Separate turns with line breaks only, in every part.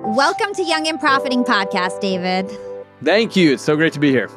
Welcome to Young and Profiting Podcast, David.
Thank you. It's so great to be here.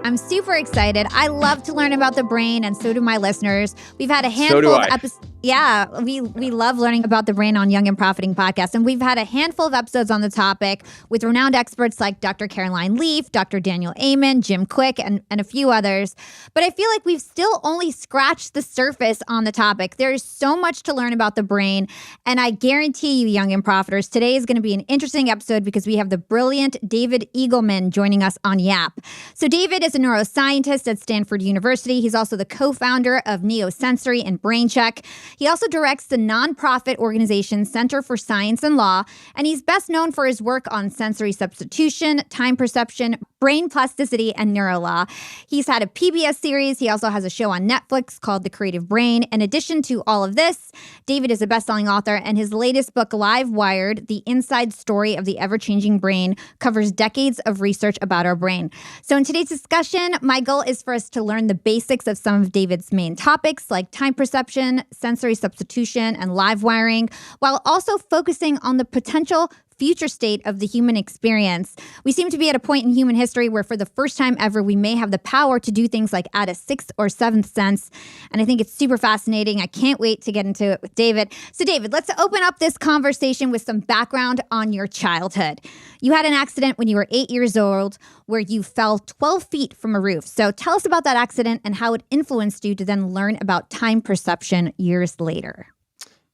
I'm super excited. I love to learn about the brain, and so do my listeners. We've had a handful of episodes. Yeah, we love learning about the brain on Young and Profiting Podcast, and we've had a handful of episodes on the topic with renowned experts like Dr. Caroline Leaf, Dr. Daniel Amen, Jim Quick, and a few others. But I feel like we've still only scratched the surface on the topic. There's so much to learn about the brain, and I guarantee you, Young and Profiters, today is going to be an interesting episode because we have the brilliant David Eagleman joining us on Yap. So David is a neuroscientist at Stanford University. He's also the co-founder of Neosensory and BrainCheck. He also directs the nonprofit organization Center for Science and Law, and he's best known for his work on sensory substitution, time perception, brain plasticity, and neurolaw. He's had a PBS series. He also has a show on Netflix called The Creative Brain. In addition to all of this, David is a best-selling author, and his latest book, Livewired, The Inside Story of the Ever-Changing Brain, covers decades of research about our brain. So in today's discussion, my goal is for us to learn the basics of some of David's main topics like time perception, sensory substitution, and live wiring, while also focusing on the potential future state of the human experience. We seem to be at a point in human history where for the first time ever, we may have the power to do things like add a sixth or seventh sense. And I think it's super fascinating. I can't wait to get into it with David. So David, let's open up this conversation with some background on your childhood. You had an accident when you were 8 years old where you fell 12 feet from a roof. So tell us about that accident and how it influenced you to then learn about time perception years later.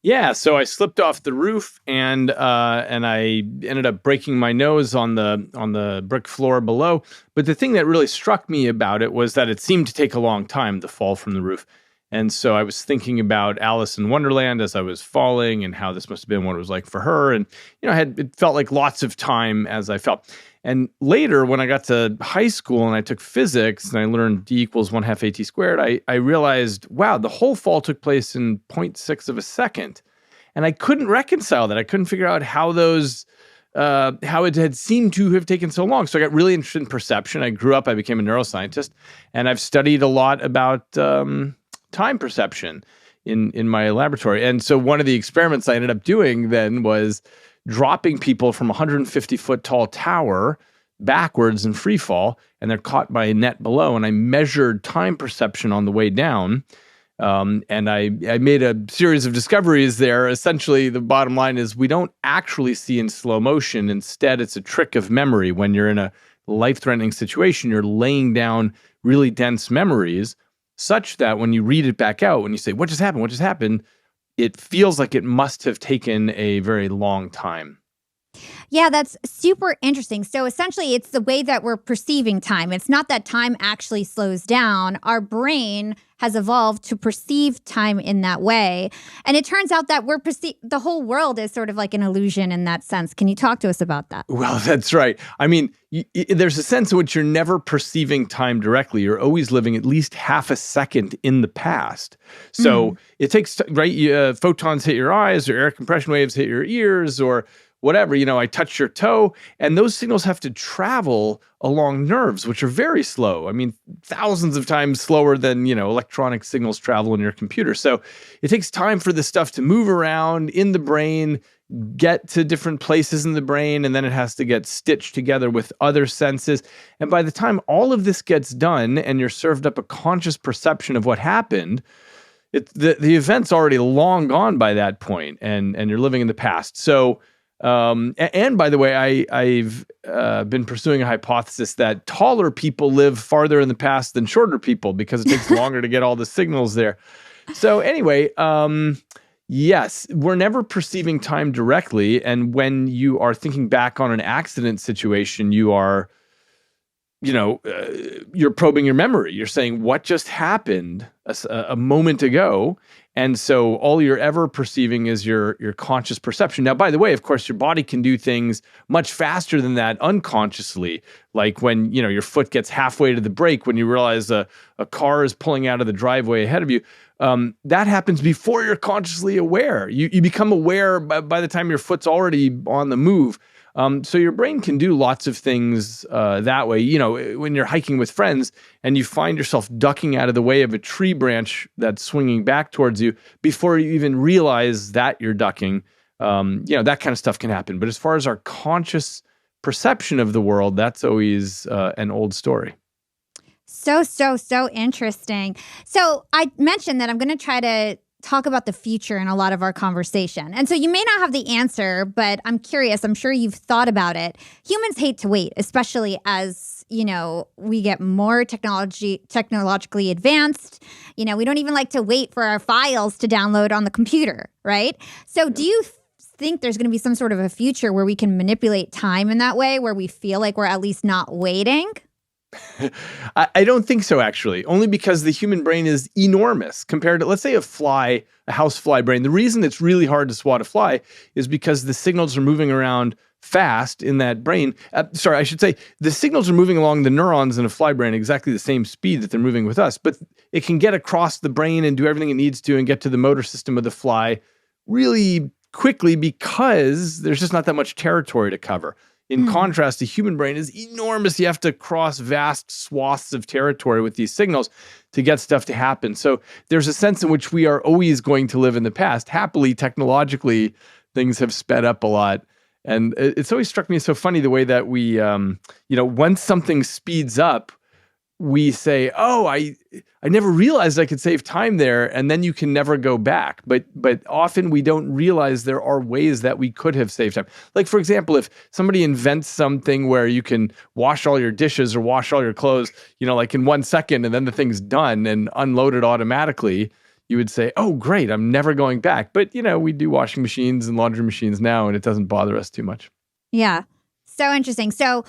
Yeah, so I slipped off the roof and I ended up breaking my nose on the brick floor below. But the thing that really struck me about it was that it seemed to take a long time to fall from the roof. And so I was thinking about Alice in Wonderland as I was falling and how this must have been what it was like for her. And it felt like lots of time as I fell. And later, when I got to high school and I took physics and I learned D equals 1/2 AT squared, I realized, wow, the whole fall took place in 0.6 of a second. And I couldn't reconcile that. I couldn't figure out how how it had seemed to have taken so long. So I got really interested in perception. I became a neuroscientist, and I've studied a lot about time perception in my laboratory. And so one of the experiments I ended up doing then was dropping people from a 150-foot tall tower backwards in free fall, and they're caught by a net below. And I measured time perception on the way down. And I made a series of discoveries there. Essentially, the bottom line is we don't actually see in slow motion. Instead, it's a trick of memory. When you're in a life-threatening situation, you're laying down really dense memories such that when you read it back out, when you say, what just happened? What just happened? It feels like it must have taken a very long time.
Yeah, that's super interesting. So essentially, it's the way that we're perceiving time. It's not that time actually slows down. Our brain has evolved to perceive time in that way. And it turns out that the whole world is sort of like an illusion in that sense. Can you talk to us about that?
Well, that's right. I mean, there's a sense in which you're never perceiving time directly. You're always living at least half a second in the past. So it takes, right? Photons hit your eyes, or air compression waves hit your ears, or whatever, I touch your toe, and those signals have to travel along nerves, which are very slow. I mean, thousands of times slower than, electronic signals travel in your computer. So it takes time for this stuff to move around in the brain, get to different places in the brain, and then it has to get stitched together with other senses. And by the time all of this gets done and you're served up a conscious perception of what happened, the event's already long gone by that point, and you're living in the past. So and by the way, I've been pursuing a hypothesis that taller people live farther in the past than shorter people because it takes longer to get all the signals there. So anyway, yes, we're never perceiving time directly. And when you are thinking back on an accident situation, you are, you're probing your memory. You're saying, what just happened a moment ago? And so all you're ever perceiving is your conscious perception. Now, by the way, of course, your body can do things much faster than that unconsciously. Like when, your foot gets halfway to the brake, when you realize a car is pulling out of the driveway ahead of you. that happens before you're consciously aware. You become aware by the time your foot's already on the move. So your brain can do lots of things that way. You know, when you're hiking with friends and you find yourself ducking out of the way of a tree branch that's swinging back towards you before you even realize that you're ducking, that kind of stuff can happen. But as far as our conscious perception of the world, that's always an old story.
So interesting. So I mentioned that I'm going to try to talk about the future in a lot of our conversation. And so you may not have the answer, but I'm curious. I'm sure you've thought about it. Humans hate to wait, especially as, we get more technologically advanced. We don't even like to wait for our files to download on the computer, right? So do you think there's going to be some sort of a future where we can manipulate time in that way, where we feel like we're at least not waiting?
I don't think so, actually, only because the human brain is enormous compared to, let's say, a housefly brain. The reason it's really hard to swat a fly is because the signals are moving around fast in that brain. I should say the signals are moving along the neurons in a fly brain exactly the same speed that they're moving with us, but it can get across the brain and do everything it needs to and get to the motor system of the fly really quickly because there's just not that much territory to cover. In contrast, the human brain is enormous. You have to cross vast swaths of territory with these signals to get stuff to happen. So there's a sense in which we are always going to live in the past. Happily, technologically, things have sped up a lot. And it's always struck me as so funny the way that we, once something speeds up, we say, oh, I never realized I could save time there, and then you can never go back. But often we don't realize there are ways that we could have saved time. Like, for example, if somebody invents something where you can wash all your dishes or wash all your clothes, like in 1 second, and then the thing's done and unloaded automatically, you would say, oh, great, I'm never going back. But, we do washing machines and laundry machines now, and it doesn't bother us too much.
Yeah. So interesting. So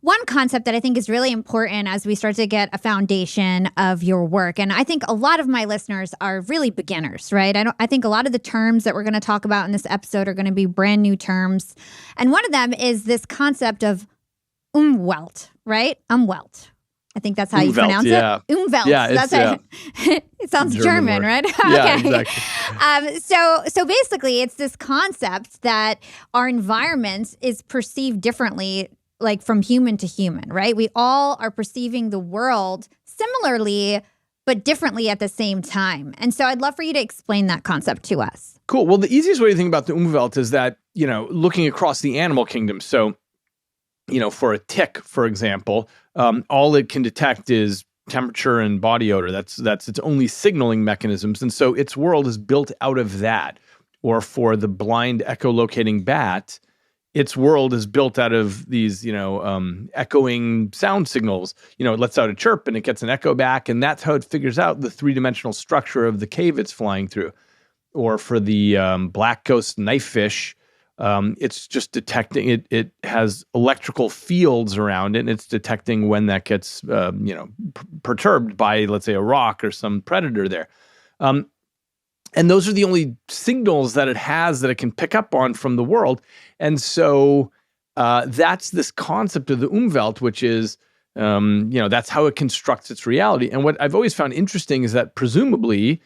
one concept that I think is really important as we start to get a foundation of your work, and I think a lot of my listeners are really beginners, right? I think a lot of the terms that we're going to talk about in this episode are going to be brand new terms. And one of them is this concept of Umwelt, right? Umwelt. I think that's how you pronounce it. Umwelt.
Yeah,
that's it sounds German, right?
Yeah,
okay.
exactly.
So basically, it's this concept that our environment is perceived differently, like from human to human, right? We all are perceiving the world similarly, but differently at the same time. And so I'd love for you to explain that concept to us.
Cool. Well, the easiest way to think about the Umwelt is that, looking across the animal kingdom. So, for a tick, for example, all it can detect is temperature and body odor. That's its only signaling mechanisms. And so its world is built out of that. Or for the blind echolocating bat, its world is built out of these, echoing sound signals. It lets out a chirp and it gets an echo back, and that's how it figures out the three-dimensional structure of the cave it's flying through. Or for the black ghost knifefish, it's just detecting it has electrical fields around it, and it's detecting when that gets perturbed by, let's say, a rock or some predator there. And those are the only signals that it has that it can pick up on from the world. And so that's this concept of the Umwelt, which is, that's how it constructs its reality. And what I've always found interesting is that presumably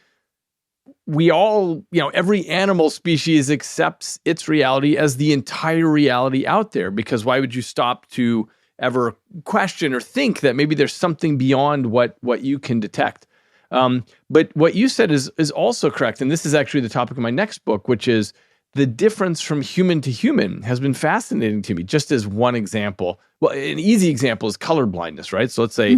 we all, every animal species accepts its reality as the entire reality out there, because why would you stop to ever question or think that maybe there's something beyond what you can detect? But what you said is also correct. And this is actually the topic of my next book, which is the difference from human to human has been fascinating to me. Just as one example, well, an easy example is color blindness, right? So let's say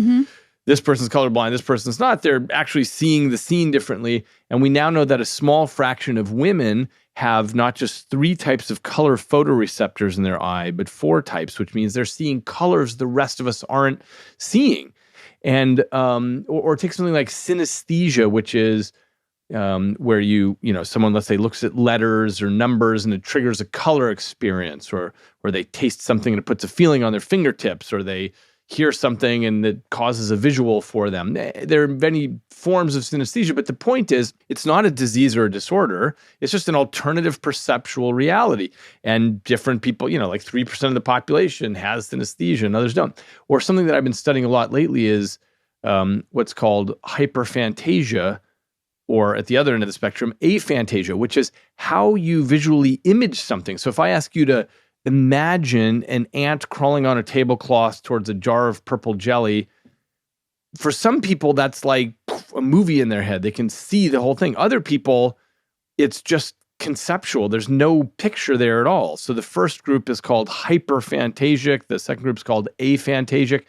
this person's colorblind, this person's not. They're actually seeing the scene differently. And we now know that a small fraction of women have not just 3 types of color photoreceptors in their eye, but 4 types, which means they're seeing colors the rest of us aren't seeing. And or take something like synesthesia, which is where someone, let's say, looks at letters or numbers and it triggers a color experience, or they taste something and it puts a feeling on their fingertips, or they hear something and it causes a visual for them. There are many forms of synesthesia, but the point is it's not a disease or a disorder. It's just an alternative perceptual reality. And different people, like 3% of the population has synesthesia and others don't. Or something that I've been studying a lot lately is what's called hyperphantasia, or at the other end of the spectrum, aphantasia, which is how you visually image something. So if I ask you to imagine an ant crawling on a tablecloth towards a jar of purple jelly, for some people, that's like a movie in their head. They can see the whole thing. Other people, it's just conceptual. There's no picture there at all. So the first group is called hyperphantasic. The second group is called aphantasic.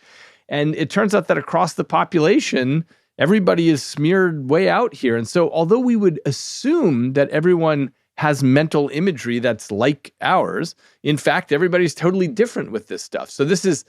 And it turns out that across the population, everybody is smeared way out here. And so although we would assume that everyone has mental imagery that's like ours, in fact, everybody's totally different with this stuff. So this is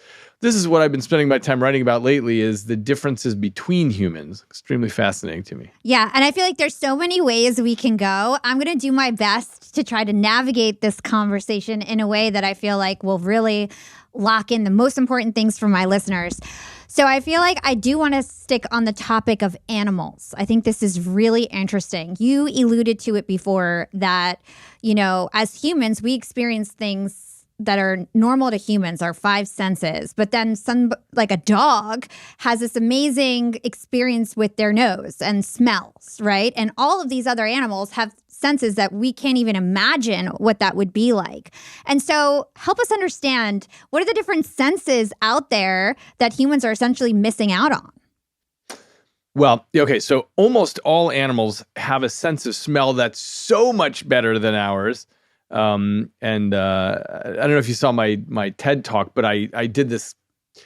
what I've been spending my time writing about lately, is the differences between humans. Extremely fascinating to me.
Yeah, and I feel like there's so many ways we can go. I'm going to do my best to try to navigate this conversation in a way that I feel like will really lock in the most important things for my listeners. So I feel like I do want to stick on the topic of animals. I think this is really interesting. You alluded to it before that, as humans, we experience things that are normal to humans, our five senses. But then like a dog has this amazing experience with their nose and smells, right? And all of these other animals have senses that we can't even imagine what that would be like. And so help us understand, what are the different senses out there that humans are essentially missing out on?
Well, okay, so almost all animals have a sense of smell that's so much better than ours. I don't know if you saw my TED talk, but I did this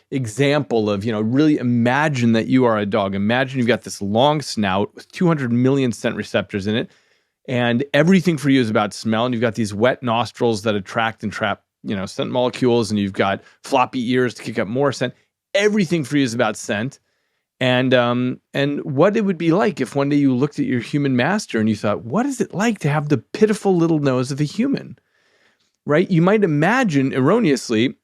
example of, really imagine that you are a dog. Imagine you've got this long snout with 200 million scent receptors in it. And everything for you is about smell. And you've got these wet nostrils that attract and trap, scent molecules. And you've got floppy ears to kick up more scent. Everything for you is about scent. And what it would be like if one day you looked at your human master and you thought, what is it like to have the pitiful little nose of a human, right? You might imagine erroneously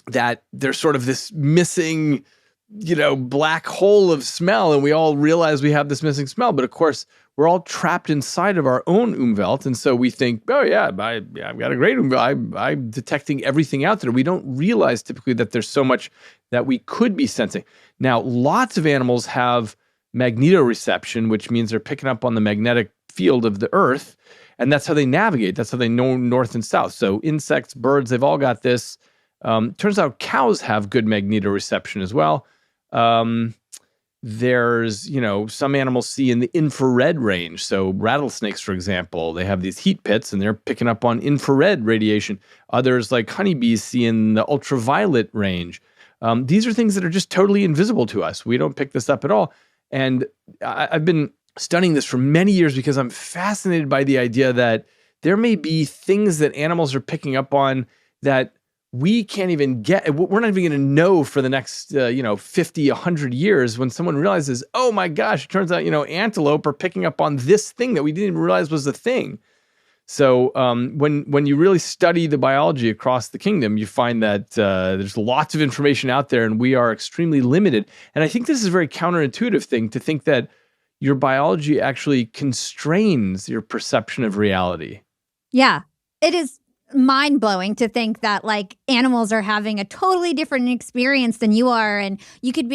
that there's sort of this missing, black hole of smell. And we all realize we have this missing smell. But of course, we're all trapped inside of our own Umwelt. And so we think, oh yeah, I've got a great Umwelt. I'm detecting everything out there. We don't realize typically that there's so much that we could be sensing. Now, lots of animals have magnetoreception, which means they're picking up on the magnetic field of the earth. And that's how they navigate. That's how they know north and south. So insects, birds, they've all got this. Turns out cows have good magnetoreception as well. There's, some animals see in the infrared range. So rattlesnakes, for example, they have these heat pits and they're picking up on infrared radiation. Others, like honeybees, see in the ultraviolet range. These are things that are just totally invisible to us. We don't pick this up at all. And I've been studying this for many years because I'm fascinated by the idea that there may be things that animals are picking up on that we can't even get. We're not even going to know for the next, 50, 100 years when someone realizes, oh my gosh, it turns out, antelope are picking up on this thing that we didn't even realize was a thing. So when you really study the biology across the kingdom, you find that there's lots of information out there and we are extremely limited. And I think this is a very counterintuitive thing to think that your biology actually constrains your perception of reality.
Yeah, it is mind-blowing to think that like animals are having a totally different experience than you are, and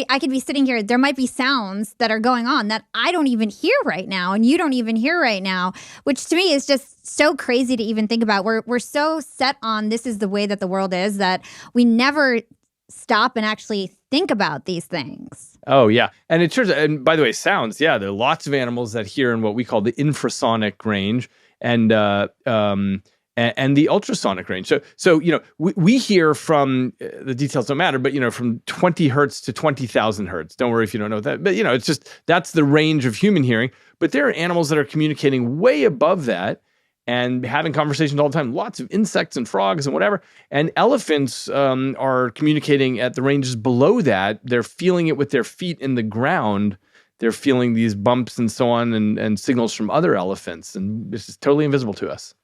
I could be sitting here, there might be sounds that are going on that I don't even hear right now and you don't even hear right now, which to me is just so crazy to even think about. We're so set on this is the way that the world is that we never stop and actually think about these things.
Oh yeah. And it turns out, and by the way, sounds, yeah, there are lots of animals that hear in what we call the infrasonic range and the ultrasonic range. So we hear from, the details don't matter, but, from 20 hertz to 20,000 hertz. Don't worry if you don't know that. But, it's just, that's the range of human hearing. But there are animals that are communicating way above that and having conversations all the time. Lots of insects and frogs and whatever. And elephants are communicating at the ranges below that. They're feeling it with their feet in the ground. They're feeling these bumps and so on and signals from other elephants. And this is totally invisible to us.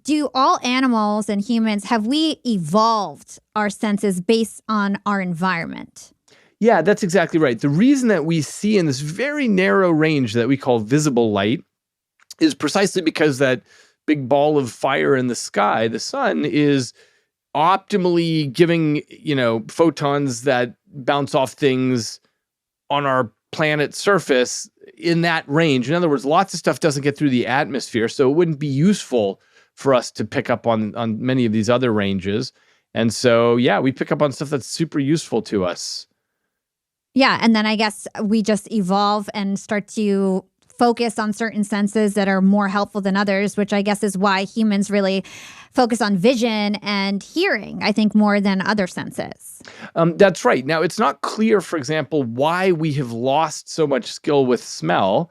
Do all animals and humans, have we evolved our senses based on our environment?
Yeah, that's exactly right. The reason that we see in this very narrow range that we call visible light is precisely because that big ball of fire in the sky, the sun, is optimally giving, photons that bounce off things on our planet's surface in that range. In other words, lots of stuff doesn't get through the atmosphere, so it wouldn't be useful for us to pick up on many of these other ranges. And so, yeah, we pick up on stuff that's super useful to us.
Yeah, and then I guess we just evolve and start to focus on certain senses that are more helpful than others, which I guess is why humans really focus on vision and hearing, I think, more than other senses.
That's right. Now, it's not clear, for example, why we have lost so much skill with smell.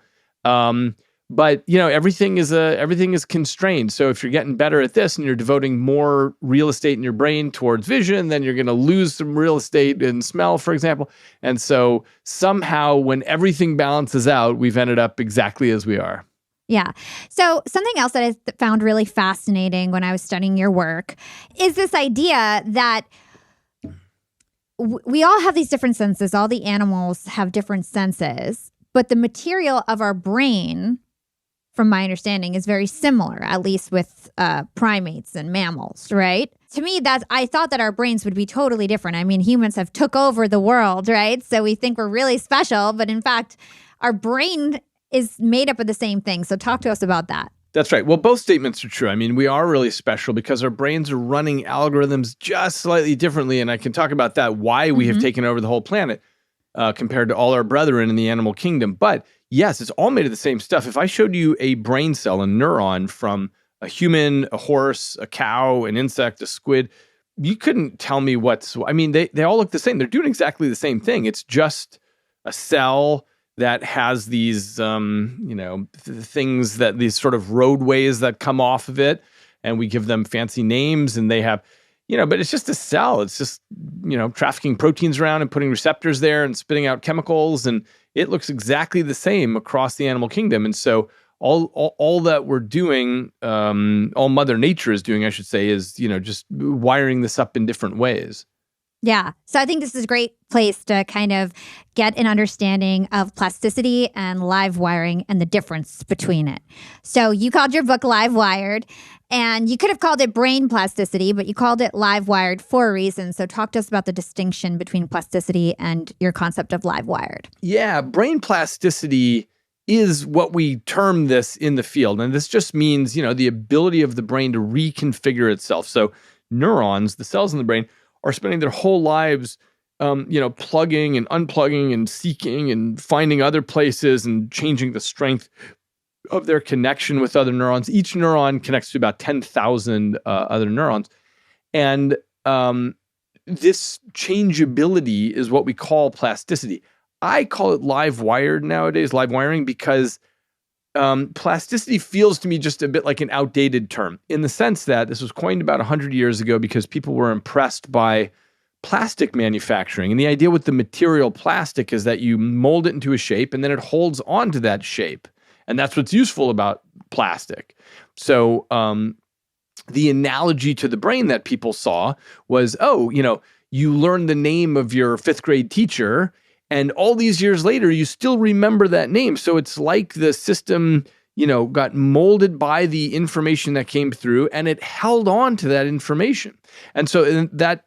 But everything is constrained. So if you're getting better at this and you're devoting more real estate in your brain towards vision, then you're going to lose some real estate in smell, for example. And so somehow when everything balances out, we've ended up exactly as we are.
Yeah. So something else that I found really fascinating when I was studying your work is this idea that we all have these different senses. All the animals have different senses, but the material of our brain, from my understanding, is very similar, at least with primates and mammals, right? To me, I thought that our brains would be totally different. I mean, humans have took over the world, right? So we think we're really special, but in fact, our brain is made up of the same thing. So talk to us about that.
That's right. Well, both statements are true. I mean, we are really special because our brains are running algorithms just slightly differently. And I can talk about that, why we have taken over the whole planet compared to all our brethren in the animal kingdom. But yes, it's all made of the same stuff. If I showed you a brain cell, a neuron from a human, a horse, a cow, an insect, a squid, you couldn't tell me they all look the same. They're doing exactly the same thing. It's just a cell that has these, things that these sort of roadways that come off of it, and we give them fancy names, and they have, but it's just a cell. It's just, trafficking proteins around and putting receptors there and spitting out chemicals, and it looks exactly the same across the animal kingdom. And so all that we're doing, all Mother Nature is doing, I should say, is, just wiring this up in different ways.
Yeah. So I think this is a great place to kind of get an understanding of plasticity and live wiring and the difference between it. So you called your book Livewired, and you could have called it brain plasticity, but you called it Livewired for a reason. So talk to us about the distinction between plasticity and your concept of Livewired.
Yeah. Brain plasticity is what we term this in the field. And this just means, the ability of the brain to reconfigure itself. So neurons, the cells in the brain, are spending their whole lives, plugging and unplugging and seeking and finding other places and changing the strength of their connection with other neurons. Each neuron connects to about 10,000 other neurons. And this changeability is what we call plasticity. I call it live wired nowadays, live wiring, because plasticity feels to me just a bit like an outdated term, in the sense that this was coined about 100 years ago because people were impressed by plastic manufacturing. And the idea with the material plastic is that you mold it into a shape and then it holds on to that shape. And that's what's useful about plastic. So the analogy to the brain that people saw was, you learn the name of your fifth grade teacher, and all these years later, you still remember that name. So it's like the system, got molded by the information that came through, and it held on to that information. And so that,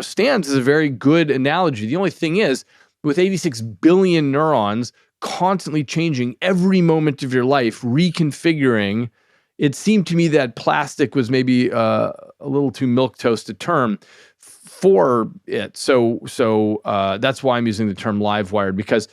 stands as a very good analogy. The only thing is, with 86 billion neurons constantly changing every moment of your life, reconfiguring, it seemed to me that plastic was maybe a little too milquetoast a term for it. So that's why I'm using the term live wired, because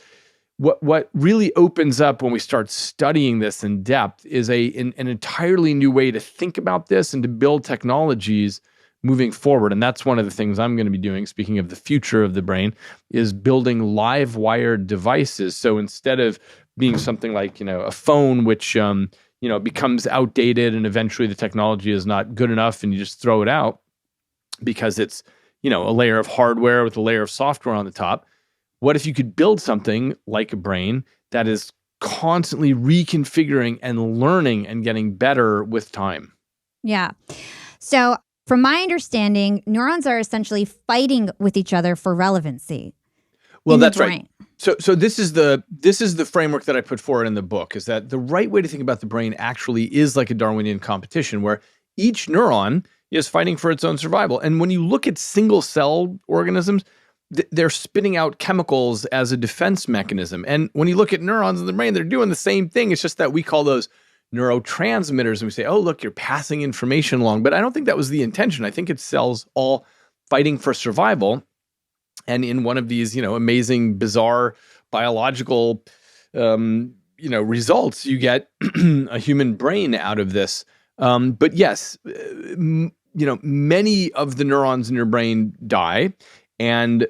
what really opens up when we start studying this in depth is an entirely new way to think about this and to build technologies moving forward. And that's one of the things I'm going to be doing, speaking of the future of the brain, is building live wired devices. So instead of being something like, a phone, which, becomes outdated and eventually the technology is not good enough and you just throw it out because it's, a layer of hardware with a layer of software on the top. What if you could build something like a brain that is constantly reconfiguring and learning and getting better with time?
Yeah. So from my understanding, neurons are essentially fighting with each other for relevancy.
Well, that's right. So this is the framework that I put forward in the book, is that the right way to think about the brain actually is like a Darwinian competition where each neuron is fighting for its own survival. And when you look at single-cell organisms, they're spitting out chemicals as a defense mechanism. And when you look at neurons in the brain, they're doing the same thing. It's just that we call those neurotransmitters, and we say, oh, look, you're passing information along. But I don't think that was the intention. I think it's cells all fighting for survival. And in one of these, amazing, bizarre biological, results, you get a human brain out of this. But yes, many of the neurons in your brain die. And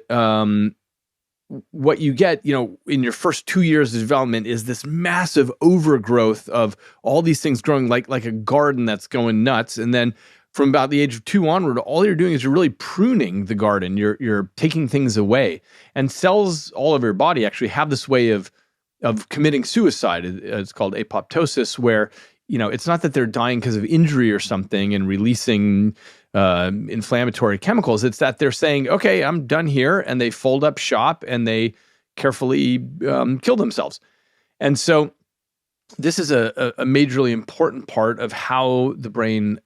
what you get, in your first 2 years of development is this massive overgrowth of all these things growing like a garden that's going nuts. And then from about the age of 2 onward, all you're doing is you're really pruning the garden. You're taking things away. And cells all over your body actually have this way of committing suicide. It's called apoptosis, where, it's not that they're dying because of injury or something and releasing inflammatory chemicals. It's that they're saying, okay, I'm done here. And they fold up shop and they carefully kill themselves. And so this is a majorly important part of how the brain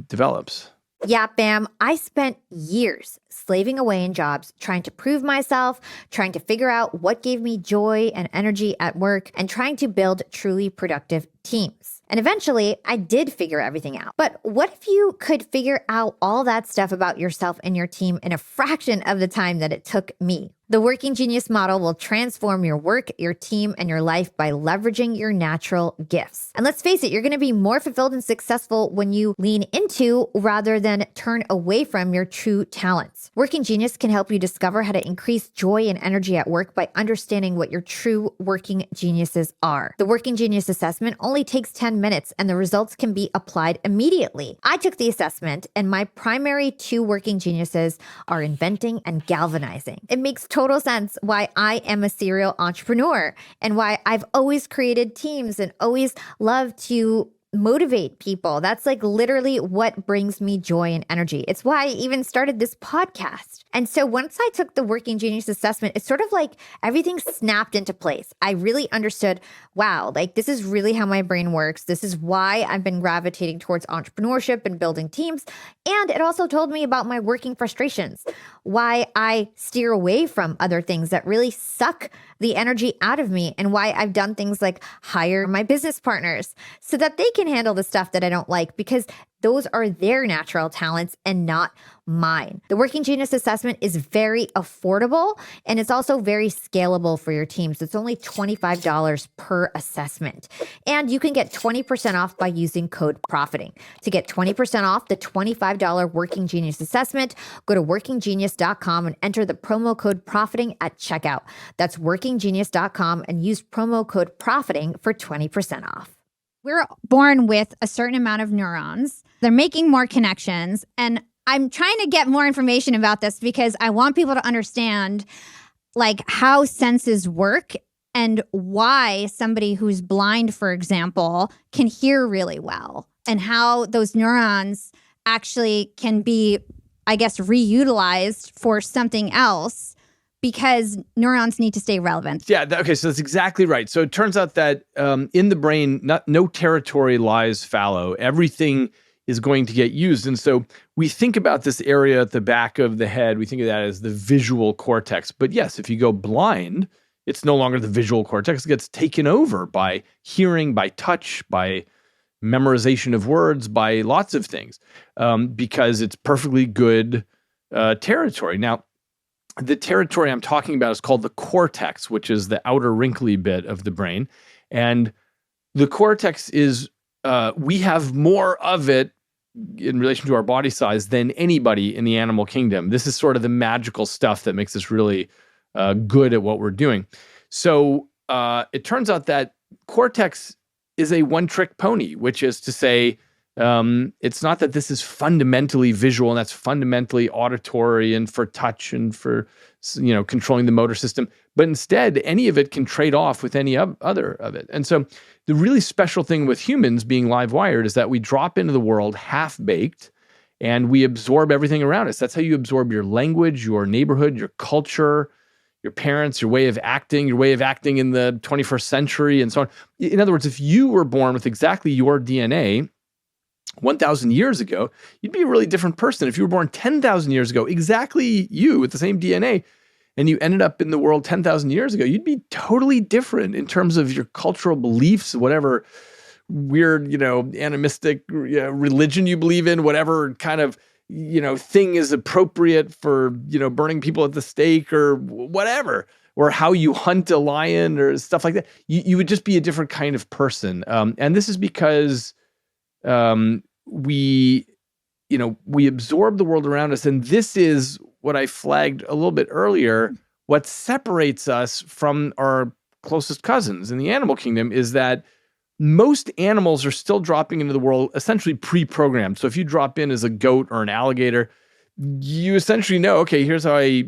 develops.
Yeah, Bam, I spent years slaving away in jobs, trying to prove myself, trying to figure out what gave me joy and energy at work, and trying to build truly productive teams. And eventually, I did figure everything out. But what if you could figure out all that stuff about yourself and your team in a fraction of the time that it took me? The Working Genius model will transform your work, your team, and your life by leveraging your natural gifts. And let's face it, you're going to be more fulfilled and successful when you lean into rather than turn away from your true talents. Working Genius can help you discover how to increase joy and energy at work by understanding what your true working geniuses are. The Working Genius assessment only takes 10 minutes and the results can be applied immediately. I took the assessment and my primary 2 working geniuses are inventing and galvanizing. It makes total sense why I am a serial entrepreneur and why I've always created teams and always loved to motivate people. That's like literally what brings me joy and energy. It's why I even started this podcast. And so once I took the Working Genius assessment, it's sort of like everything snapped into place. I really understood, wow, like this is really how my brain works. This is why I've been gravitating towards entrepreneurship and building teams. And it also told me about my working frustrations, why I steer away from other things that really suck the energy out of me, and why I've done things like hire my business partners so that they can handle the stuff that I don't like, because those are their natural talents and not mine. The Working Genius assessment is very affordable and it's also very scalable for your teams. It's only $25 per assessment. And you can get 20% off by using code PROFITING. To get 20% off the $25 Working Genius assessment, go to workinggenius.com and enter the promo code PROFITING at checkout. That's workinggenius.com and use promo code PROFITING for 20% off. We're born with a certain amount of neurons. They're making more connections. And I'm trying to get more information about this because I want people to understand like how senses work and why somebody who's blind, for example, can hear really well, and how those neurons actually can be, I guess, reutilized for something else, because neurons need to stay relevant.
Yeah, okay, so that's exactly right. So it turns out that in the brain, no territory lies fallow. Everything is going to get used. And so we think about this area at the back of the head, we think of that as the visual cortex. But yes, if you go blind, it's no longer the visual cortex. It gets taken over by hearing, by touch, by memorization of words, by lots of things, because it's perfectly good territory. Now, the territory I'm talking about is called the cortex, which is the outer wrinkly bit of the brain. And the cortex is, we have more of it in relation to our body size than anybody in the animal kingdom. This is sort of the magical stuff that makes us really good at what we're doing. So it turns out that cortex is a one-trick pony, which is to say, it's not that this is fundamentally visual and that's fundamentally auditory and for touch and for, controlling the motor system, but instead any of it can trade off with any other of it. And so the really special thing with humans being live-wired is that we drop into the world half-baked and we absorb everything around us. That's how you absorb your language, your neighborhood, your culture, your parents, your way of acting in the 21st century, and so on. In other words, if you were born with exactly your DNA 1,000 years ago, you'd be a really different person. If you were born 10,000 years ago, exactly you with the same DNA, and you ended up in the world 10,000 years ago, you'd be totally different in terms of your cultural beliefs, whatever weird, animistic religion you believe in, whatever kind of, thing is appropriate for, burning people at the stake or whatever, or how you hunt a lion or stuff like that. You would just be a different kind of person. And this is because we absorb the world around us. And this is what I flagged a little bit earlier. What separates us from our closest cousins in the animal kingdom is that most animals are still dropping into the world essentially pre-programmed. So if you drop in as a goat or an alligator, you essentially know, okay, here's how I,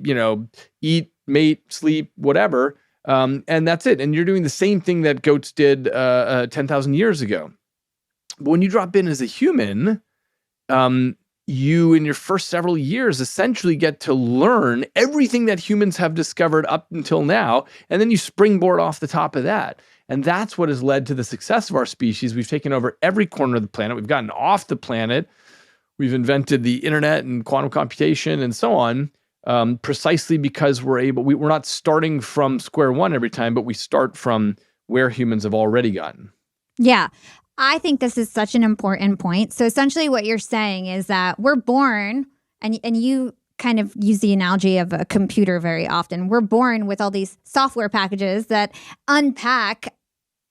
eat, mate, sleep, whatever. And that's it. And you're doing the same thing that goats did 10,000 years ago. But when you drop in as a human, you, in your first several years, essentially get to learn everything that humans have discovered up until now, and then you springboard off the top of that. And that's what has led to the success of our species. We've taken over every corner of the planet. We've gotten off the planet. We've invented the internet and quantum computation and so on, precisely because we're not starting from square one every time, but we start from where humans have already gotten.
Yeah. I think this is such an important point. So essentially what you're saying is that we're born, and you kind of use the analogy of a computer very often. We're born with all these software packages that unpack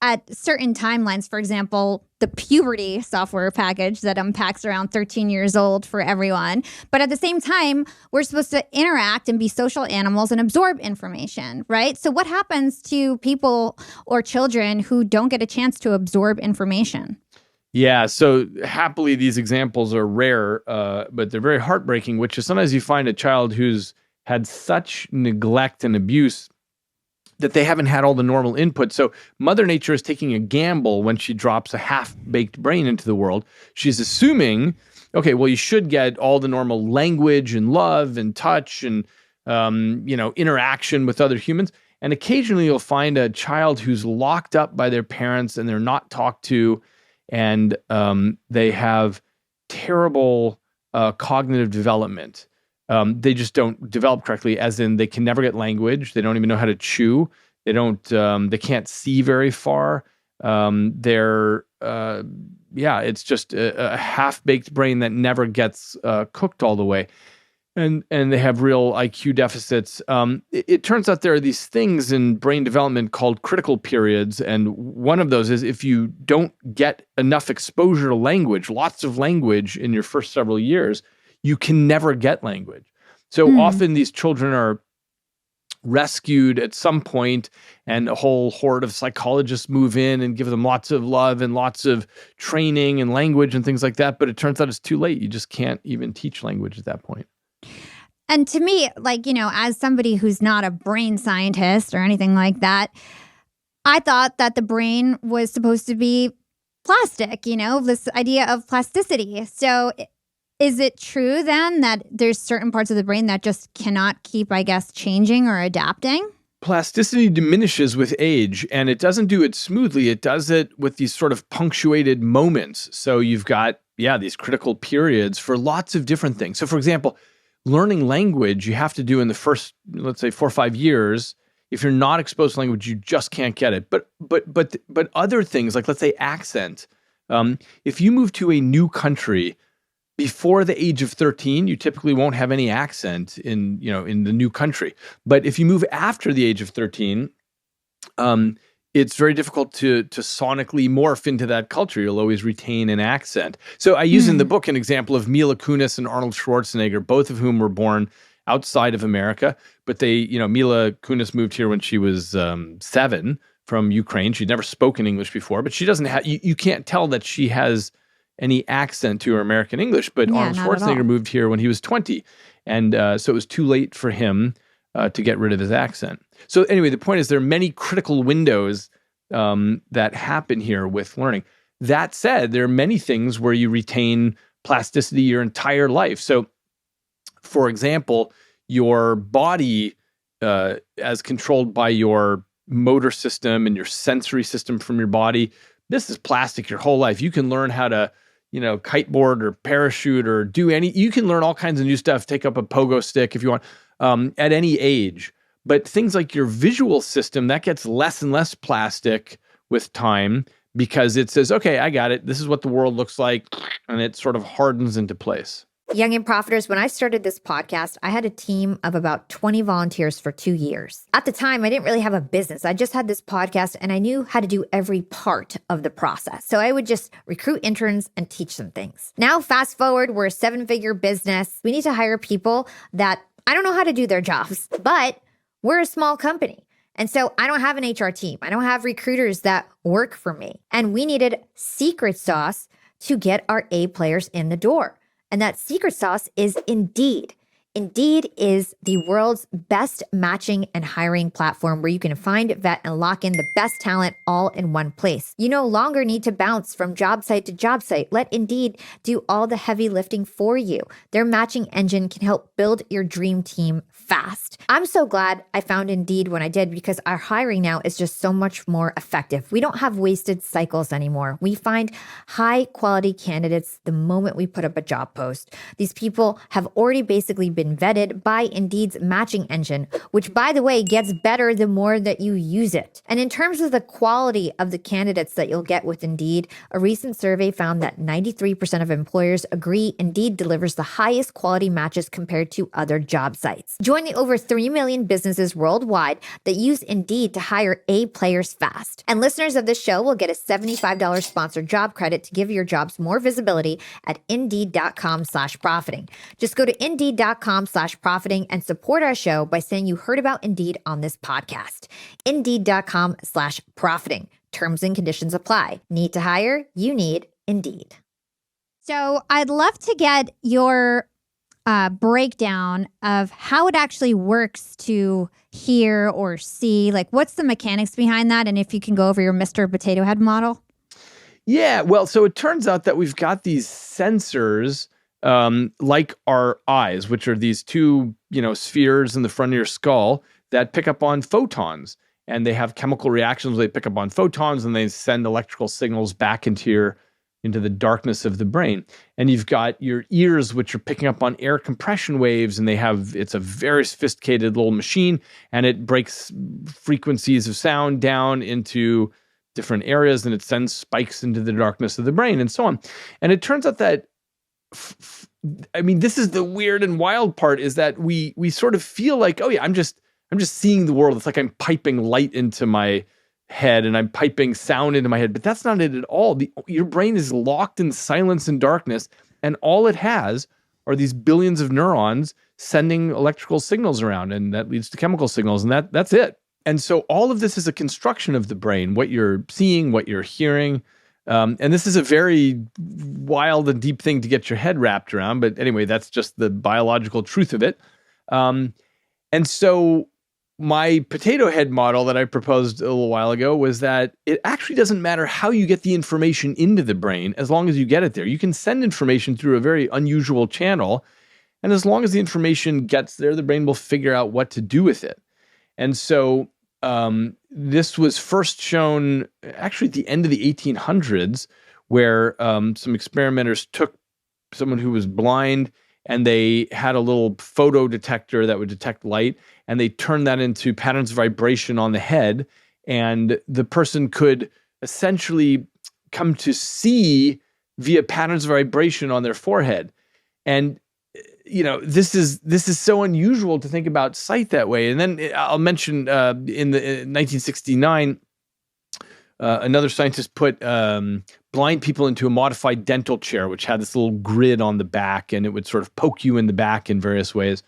at certain timelines. For example, the puberty software package that unpacks around 13 years old for everyone. But at the same time, we're supposed to interact and be social animals and absorb information, right? So what happens to people or children who don't get a chance to absorb information?
Yeah, so happily these examples are rare, but they're very heartbreaking, which is sometimes you find a child who's had such neglect and abuse that they haven't had all the normal input. So Mother Nature is taking a gamble when she drops a half-baked brain into the world. She's assuming, okay, well, you should get all the normal language and love and touch and, interaction with other humans. And occasionally you'll find a child who's locked up by their parents and they're not talked to, and they have terrible cognitive development. They just don't develop correctly, as in they can never get language. They don't even know how to chew. They can't see very far. It's just a half-baked brain that never gets cooked all the way. And they have real IQ deficits. It turns out there are these things in brain development called critical periods. And one of those is if you don't get enough exposure to language, lots of language in your first several years, you can never get language. So often these children are rescued at some point, and a whole horde of psychologists move in and give them lots of love and lots of training and language and things like that. But it turns out it's too late. You just can't even teach language at that point.
And to me, as somebody who's not a brain scientist or anything like that, I thought that the brain was supposed to be plastic, this idea of plasticity. So is it true then that there's certain parts of the brain that just cannot keep, changing or adapting?
Plasticity diminishes with age, and it doesn't do it smoothly. It does it with these sort of punctuated moments. So you've got, these critical periods for lots of different things. So for example, learning language, you have to do in the first, let's say 4 or 5 years. If you're not exposed to language, you just can't get it. But other things, like let's say accent, if you move to a new country before the age of 13, you typically won't have any accent in the new country. But if you move after the age of 13, it's very difficult to sonically morph into that culture. You'll always retain an accent. So I use in the book an example of Mila Kunis and Arnold Schwarzenegger, both of whom were born outside of America. But Mila Kunis moved here when she was 7 from Ukraine. She'd never spoken English before, but she doesn't have, you can't tell that she has any accent to her American English, but Arnold Schwarzenegger moved here when he was 20. And so it was too late for him to get rid of his accent. So anyway, the point is there are many critical windows that happen here with learning. That said, there are many things where you retain plasticity your entire life. So for example, your body as controlled by your motor system and your sensory system from your body, this is plastic your whole life. You can learn how to kiteboard or parachute or you can learn all kinds of new stuff, take up a pogo stick if you want, at any age. But things like your visual system, that gets less and less plastic with time because it says, okay, I got it. This is what the world looks like. And it sort of hardens into place.
Young and Profiters, when I started this podcast, I had a team of about 20 volunteers for 2 years. At the time, I didn't really have a business. I just had this podcast and I knew how to do every part of the process. So I would just recruit interns and teach them things. Now, fast forward, we're a 7-figure business. We need to hire people that I don't know how to do their jobs, but we're a small company. And so I don't have an HR team. I don't have recruiters that work for me. And we needed secret sauce to get our A players in the door. And that secret sauce is Indeed. Indeed is the world's best matching and hiring platform where you can find, vet, and lock in the best talent all in one place. You no longer need to bounce from job site to job site. Let Indeed do all the heavy lifting for you. Their matching engine can help build your dream team fast. I'm so glad I found Indeed when I did because our hiring now is just so much more effective. We don't have wasted cycles anymore. We find high quality candidates the moment we put up a job post. These people have already basically been vetted by Indeed's matching engine, which, by the way, gets better the more that you use it. And in terms of the quality of the candidates that you'll get with Indeed, a recent survey found that 93% of employers agree Indeed delivers the highest quality matches compared to other job sites. Join the over 3 million businesses worldwide that use Indeed to hire A players fast. And listeners of this show will get a $75 sponsored job credit to give your jobs more visibility at Indeed.com/profiting. Just go to Indeed.com/profiting and support our show by saying you heard about Indeed on this podcast. Indeed.com/profiting. Terms and conditions apply. Need to hire? You need Indeed. So I'd love to get your breakdown of how it actually works to hear or see. Like, what's the mechanics behind that? And if you can go over your Mr. Potato Head model.
Yeah, well, so it turns out that we've got these sensors like our eyes, which are these two, spheres in the front of your skull that pick up on photons. And they have chemical reactions. They pick up on photons and they send electrical signals back into the darkness of the brain. And you've got your ears, which are picking up on air compression waves, and it's a very sophisticated little machine, and it breaks frequencies of sound down into different areas, and it sends spikes into the darkness of the brain, and so on. And it turns out that, this is the weird and wild part, is that we sort of feel like, oh yeah, I'm just seeing the world. It's like I'm piping light into my head and I'm piping sound into my head, but that's not it at all. Your brain is locked in silence and darkness, and all it has are these billions of neurons sending electrical signals around, and that leads to chemical signals, and that's it. And so all of this is a construction of the brain, what you're seeing, what you're hearing. And this is a very wild and deep thing to get your head wrapped around. But anyway, that's just the biological truth of it. And so my potato head model that I proposed a little while ago was that it actually doesn't matter how you get the information into the brain, as long as you get it there. You can send information through a very unusual channel, and as long as the information gets there, the brain will figure out what to do with it. And so this was first shown actually at the end of the 1800s, where some experimenters took someone who was blind, and they had a little photo detector that would detect light, and they turned that into patterns of vibration on the head, and the person could essentially come to see via patterns of vibration on their forehead. And this is so unusual to think about sight that way. And then I'll mention in 1969, another scientist put blind people into a modified dental chair, which had this little grid on the back, and it would sort of poke you in the back in various ways.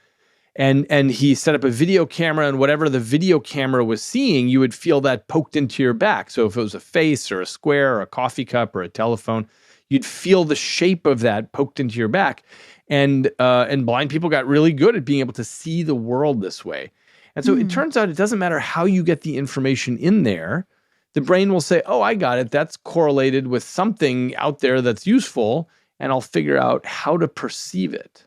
And he set up a video camera, and whatever the video camera was seeing, you would feel that poked into your back. So if it was a face or a square or a coffee cup or a telephone, you'd feel the shape of that poked into your back. And blind people got really good at being able to see the world this way. And so it turns out it doesn't matter how you get the information in there. The brain will say, oh, I got it. That's correlated with something out there that's useful, and I'll figure out how to perceive it.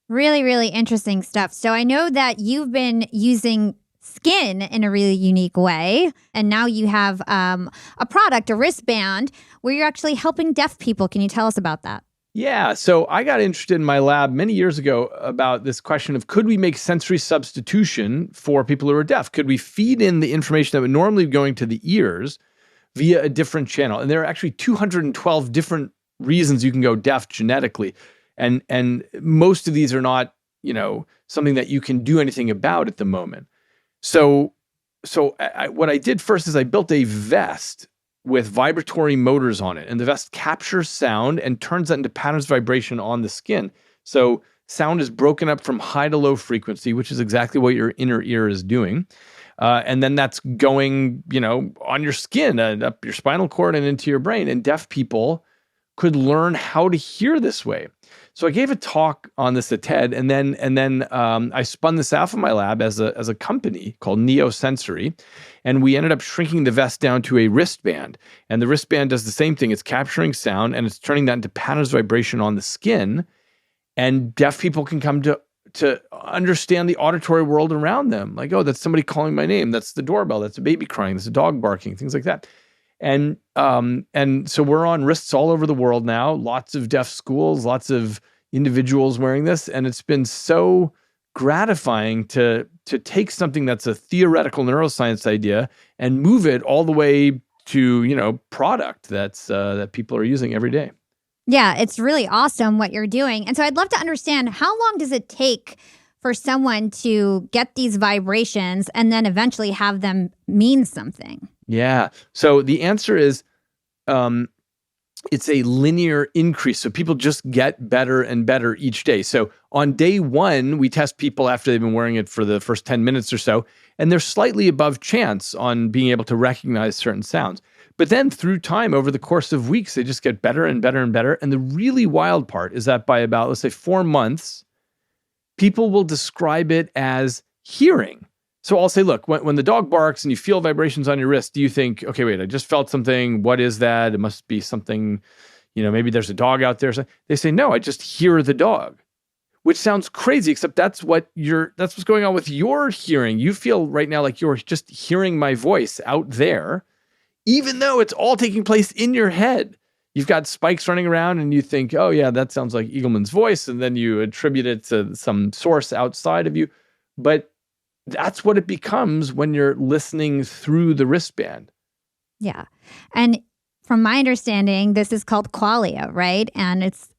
Really, really interesting stuff. So I know that you've been using skin in a really unique way, and now you have a product, a wristband, where you're actually helping deaf people. Can you tell us about that?
Yeah, so I got interested in my lab many years ago about this question of could we make sensory substitution for people who are deaf? Could we feed in the information that would normally be going to the ears via a different channel? And there are actually 212 different reasons you can go deaf genetically. And most of these are not, something that you can do anything about at the moment. So what I did first is I built a vest with vibratory motors on it. And the vest captures sound and turns that into patterns of vibration on the skin. So sound is broken up from high to low frequency, which is exactly what your inner ear is doing. And then that's going, on your skin, up your spinal cord and into your brain. And deaf people could learn how to hear this way. So I gave a talk on this at TED, and then I spun this out from my lab as a company called Neosensory, and we ended up shrinking the vest down to a wristband. And the wristband does the same thing. It's capturing sound, and it's turning that into patterns of vibration on the skin. And deaf people can come to understand the auditory world around them. Like, oh, that's somebody calling my name. That's the doorbell. That's a baby crying. That's a dog barking. Things like that. And so we're on wrists all over the world now, lots of deaf schools, lots of individuals wearing this. And it's been so gratifying to take something that's a theoretical neuroscience idea and move it all the way to, product that people are using every day.
Yeah, it's really awesome what you're doing. And so I'd love to understand, how long does it take for someone to get these vibrations and then eventually have them mean something?
Yeah. So the answer is it's a linear increase. So people just get better and better each day. So on day one, we test people after they've been wearing it for the first 10 minutes or so, and they're slightly above chance on being able to recognize certain sounds. But then through time, over the course of weeks, they just get better and better and better. And the really wild part is that by about, let's say, 4 months, people will describe it as hearing. So I'll say, look, when the dog barks and you feel vibrations on your wrist, do you think, okay, wait, I just felt something. What is that? It must be something, maybe there's a dog out there. So they say, no, I just hear the dog, which sounds crazy, except that's what's going on with your hearing. You feel right now like you're just hearing my voice out there, even though it's all taking place in your head. You've got spikes running around and you think, oh yeah, that sounds like Eagleman's voice. And then you attribute it to some source outside of you. But that's what it becomes when you're listening through the wristband.
Yeah. And from my understanding, this is called Qualia, right? And it's...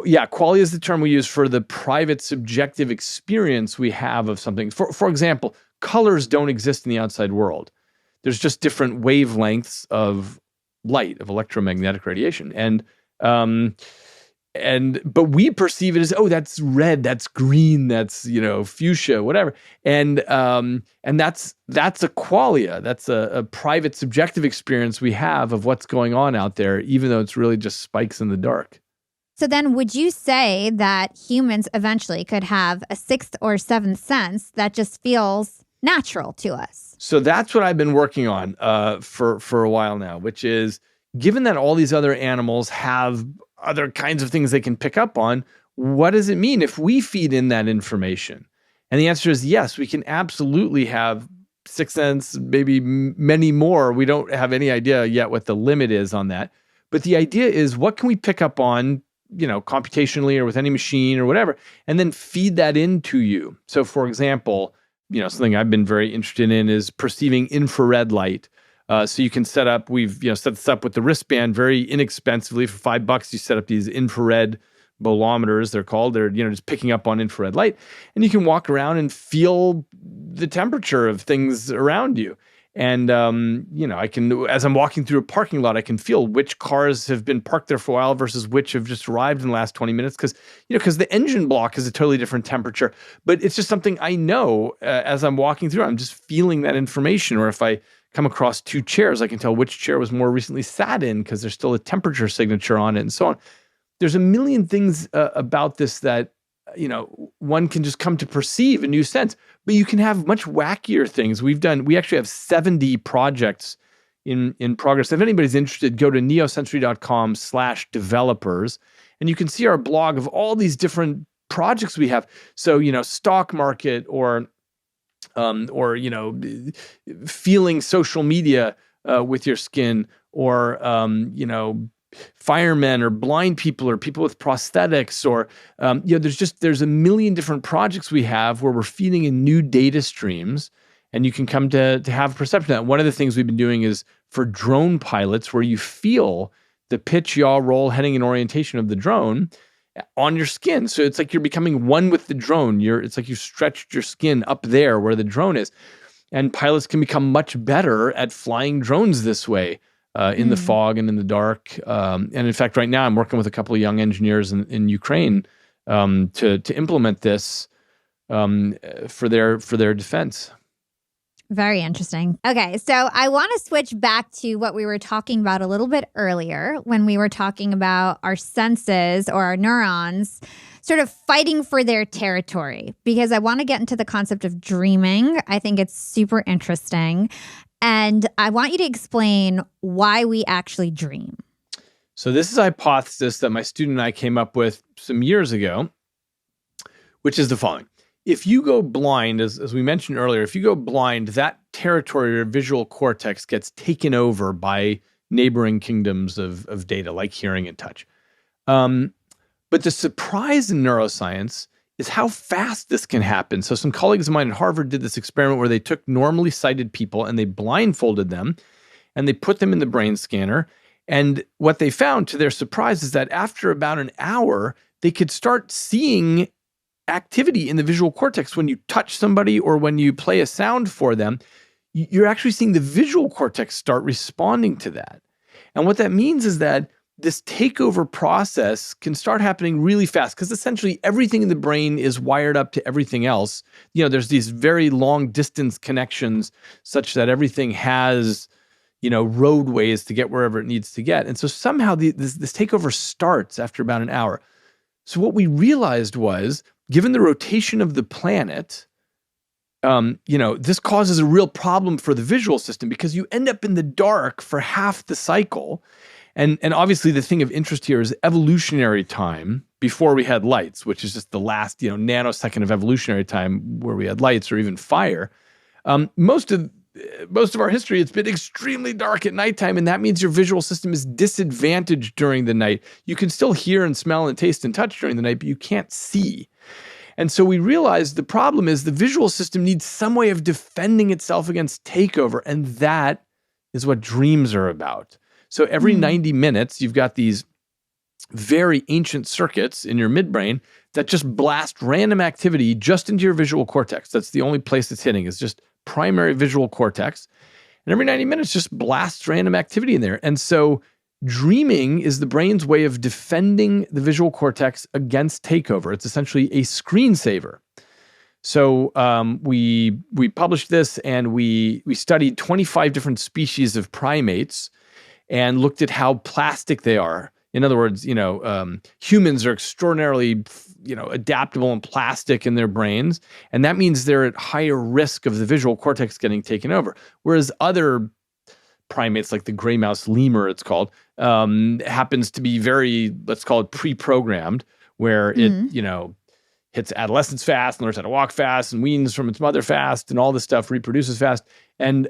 Yeah, Qualia is the term we use for the private subjective experience we have of something. For example, colors don't exist in the outside world. There's just different wavelengths of light, of electromagnetic radiation. But we perceive it as, oh, that's red, that's green, that's, fuchsia, whatever. And that's a qualia. That's a private subjective experience we have of what's going on out there, even though it's really just spikes in the dark.
So then would you say that humans eventually could have a sixth or seventh sense that just feels natural to us?
So that's what I've been working on for a while now, which is, given that all these other animals have other kinds of things they can pick up on, what does it mean if we feed in that information? And the answer is yes, we can absolutely have sixth sense, maybe many more. We don't have any idea yet what the limit is on that. But the idea is, what can we pick up on, computationally or with any machine or whatever, and then feed that into you? So for example, something I've been very interested in is perceiving infrared light. So you can set up, we've set this up with the wristband very inexpensively. For $5, you set up these infrared bolometers, they're called. They're just picking up on infrared light, and you can walk around and feel the temperature of things around you. And I can, as I'm walking through a parking lot, I can feel which cars have been parked there for a while versus which have just arrived in the last 20 minutes, because the engine block is a totally different temperature. But it's just something I know as I'm walking through. I'm just feeling that information. Or if I come across two chairs, I can tell which chair was more recently sat in because there's still a temperature signature on it, and so on. There's a million things about this that, one can just come to perceive a new sense, but you can have much wackier things. We actually have 70 projects in progress. If anybody's interested, go to neosensory.com/developers, and you can see our blog of all these different projects we have. So, stock market or feeling social media with your skin, or firemen or blind people or people with prosthetics or, there's a million different projects we have where we're feeding in new data streams, and you can come to have perception of that. One of the things we've been doing is for drone pilots, where you feel the pitch, yaw, roll, heading, and orientation of the drone on your skin. So it's like you're becoming one with the drone. It's like you stretched your skin up there where the drone is. And pilots can become much better at flying drones this way in the fog and in the dark. And in fact, right now I'm working with a couple of young engineers in Ukraine to implement this for their defense.
Very interesting. Okay, so I want to switch back to what we were talking about a little bit earlier when we were talking about our senses or our neurons sort of fighting for their territory, because I want to get into the concept of dreaming. I think it's super interesting. And I want you to explain why we actually dream.
So this is a hypothesis that my student and I came up with some years ago, which is the following. If you go blind, as we mentioned earlier, if you go blind, that territory or visual cortex gets taken over by neighboring kingdoms of data, like hearing and touch. But the surprise in neuroscience is how fast this can happen. So some colleagues of mine at Harvard did this experiment where they took normally sighted people and they blindfolded them and they put them in the brain scanner. And what they found, to their surprise, is that after about an hour, they could start seeing activity in the visual cortex. When you touch somebody or when you play a sound for them, you're actually seeing the visual cortex start responding to that. And what that means is that this takeover process can start happening really fast, because essentially everything in the brain is wired up to everything else. There's these very long distance connections such that everything has, roadways to get wherever it needs to get. And so somehow this takeover starts after about an hour. So what we realized was, given the rotation of the planet, this causes a real problem for the visual system, because you end up in the dark for half the cycle. And obviously the thing of interest here is evolutionary time before we had lights, which is just the last, nanosecond of evolutionary time where we had lights or even fire. Most of our history, it's been extremely dark at nighttime, and that means your visual system is disadvantaged during the night. You can still hear and smell and taste and touch during the night, but you can't see. And so we realized the problem is the visual system needs some way of defending itself against takeover, and that is what dreams are about. So every 90 minutes, you've got these very ancient circuits in your midbrain that just blast random activity just into your visual cortex. That's the only place it's hitting, is just primary visual cortex. And every 90 minutes just blasts random activity in there. And so dreaming is the brain's way of defending the visual cortex against takeover. It's essentially a screensaver. So we published this, and we studied 25 different species of primates and looked at how plastic they are. In other words, humans are extraordinarily, adaptable and plastic in their brains. And that means they're at higher risk of the visual cortex getting taken over. Whereas other primates, like the gray mouse lemur, it's called, happens to be very, let's call it pre-programmed, where it, hits adolescence fast and learns how to walk fast and weans from its mother fast and all this stuff, reproduces fast. And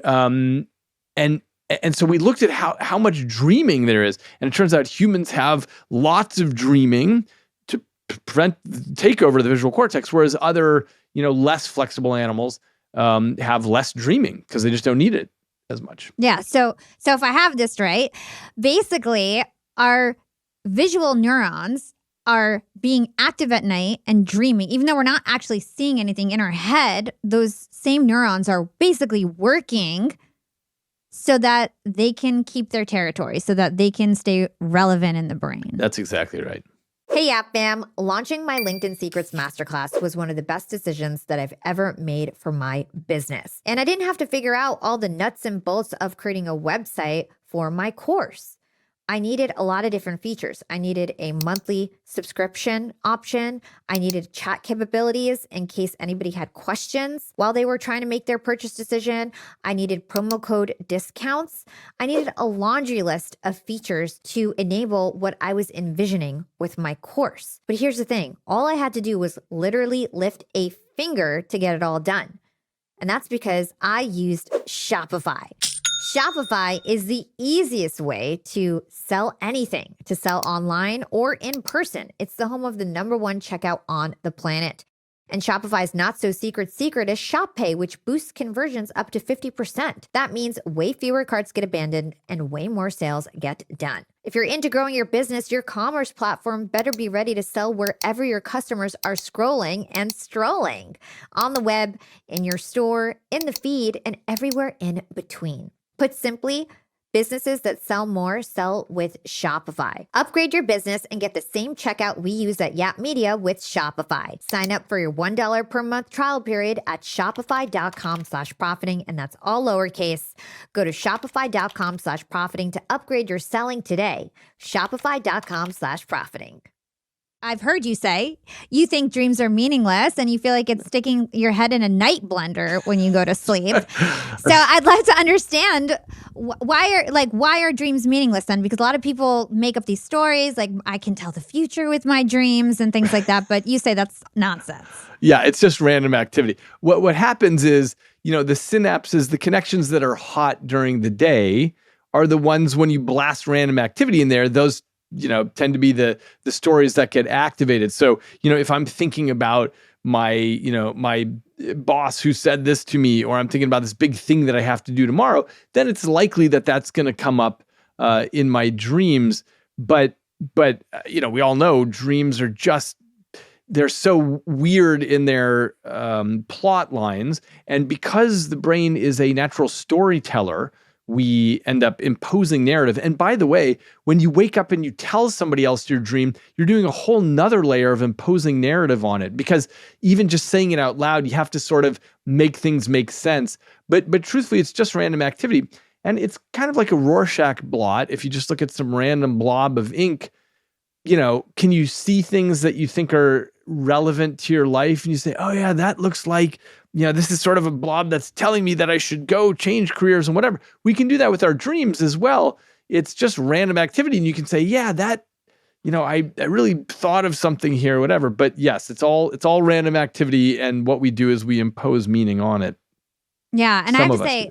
so we looked at how much dreaming there is. And it turns out humans have lots of dreaming to prevent the takeover of the visual cortex, whereas other, less flexible animals have less dreaming because they just don't need it as much.
Yeah. So if I have this right, basically our visual neurons are being active at night and dreaming. Even though we're not actually seeing anything in our head, those same neurons are basically working so that they can keep their territory, so that they can stay relevant in the brain.
That's exactly right.
Hey, App Fam. Launching my LinkedIn Secrets Masterclass was one of the best decisions that I've ever made for my business. And I didn't have to figure out all the nuts and bolts of creating a website for my course. I needed a lot of different features. I needed a monthly subscription option. I needed chat capabilities in case anybody had questions while they were trying to make their purchase decision. I needed promo code discounts. I needed a laundry list of features to enable what I was envisioning with my course. But here's the thing. All I had to do was literally lift a finger to get it all done. And that's because I used Shopify. Shopify is the easiest way to sell anything, to sell online or in person. It's the home of the #1 checkout on the planet. And Shopify's not so secret is Shop Pay, which boosts conversions up to 50%. That means way fewer carts get abandoned and way more sales get done. If you're into growing your business, your commerce platform better be ready to sell wherever your customers are scrolling and strolling. On the web, in your store, in the feed, and everywhere in between. Put simply, businesses that sell more sell with Shopify. Upgrade your business and get the same checkout we use at Yap Media with Shopify. Sign up for your $1 per month trial period at shopify.com/profiting, and that's all lowercase. Go to shopify.com/profiting to upgrade your selling today. Shopify.com/profiting.
I've heard you say you think dreams are meaningless and you feel like it's sticking your head in a night blender when you go to sleep. So I'd love to understand why are dreams meaningless then? Because a lot of people make up these stories like I can tell the future with my dreams and things like that, but you say that's nonsense.
Yeah, it's just random activity. What happens is, the synapses, the connections that are hot during the day are the ones when you blast random activity in there, those tend to be the stories that get activated. So, if I'm thinking about my boss who said this to me, or I'm thinking about this big thing that I have to do tomorrow, then it's likely that that's going to come up in my dreams. But we all know dreams are they're so weird in their plot lines. And because the brain is a natural storyteller, we end up imposing narrative. And by the way, when you wake up and you tell somebody else your dream, you're doing a whole nother layer of imposing narrative on it, because even just saying it out loud, you have to sort of make things make sense. But truthfully, it's just random activity. And it's kind of like a Rorschach blot. If you just look at some random blob of ink, can you see things that you think are relevant to your life? And you say, oh yeah, that looks like, this is sort of a blob that's telling me that I should go change careers and whatever. We can do that with our dreams as well. It's just random activity. And you can say, yeah, that, I really thought of something here, whatever. But yes, it's all random activity. And what we do is we impose meaning on it.
Yeah. And I have to say,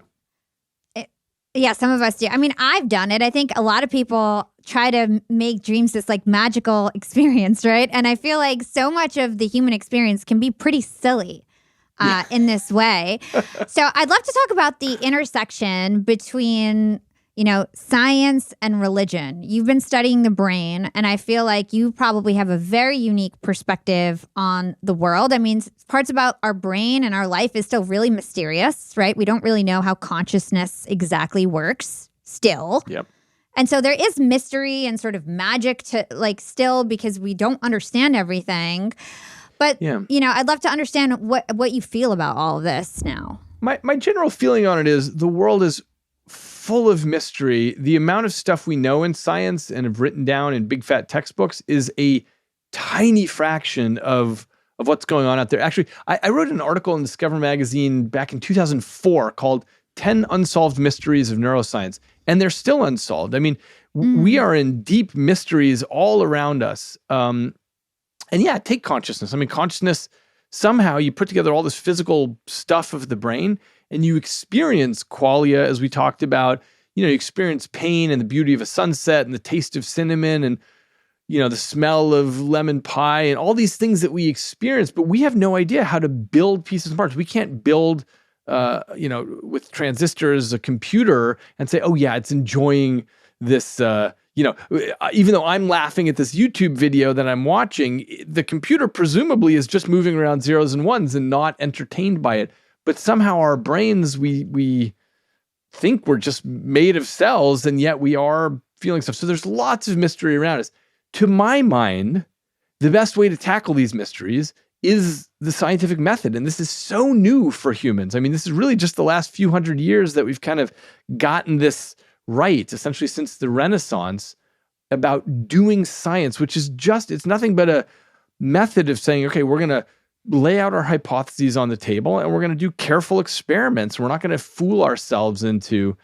yeah, some of us do. I mean, I've done it. I think a lot of people try to make dreams this like magical experience, right? And I feel like so much of the human experience can be pretty silly in this way. So I'd love to talk about the intersection between, science and religion. You've been studying the brain, and I feel like you probably have a very unique perspective on the world. I mean, parts about our brain and our life is still really mysterious, right? We don't really know how consciousness exactly works still.
Yep.
And so there is mystery and sort of magic to still, because we don't understand everything. But, I'd love to understand what you feel about all of this now.
My general feeling on it is the world is full of mystery. The amount of stuff we know in science and have written down in big fat textbooks is a tiny fraction of what's going on out there. Actually, I wrote an article in Discover magazine back in 2004 called 10 Unsolved Mysteries of Neuroscience, and they're still unsolved. I mean, we are in deep mysteries all around us. And yeah, take consciousness. I mean, consciousness, somehow you put together all this physical stuff of the brain and you experience qualia, as we talked about. You experience pain and the beauty of a sunset and the taste of cinnamon and, the smell of lemon pie and all these things that we experience, but we have no idea how to build pieces and parts. We can't build, with transistors, a computer and say, oh yeah, it's enjoying this, even though I'm laughing at this YouTube video that I'm watching, the computer presumably is just moving around zeros and ones and not entertained by it. But somehow our brains, we think we're just made of cells, and yet we are feeling stuff. So there's lots of mystery around us. To my mind, the best way to tackle these mysteries is the scientific method. And this is so new for humans. I mean, this is really just the last few hundred years that we've kind of gotten this right, essentially since the Renaissance, about doing science, which is it's nothing but a method of saying, okay, we're going to lay out our hypotheses on the table and we're going to do careful experiments. We're not going to fool ourselves into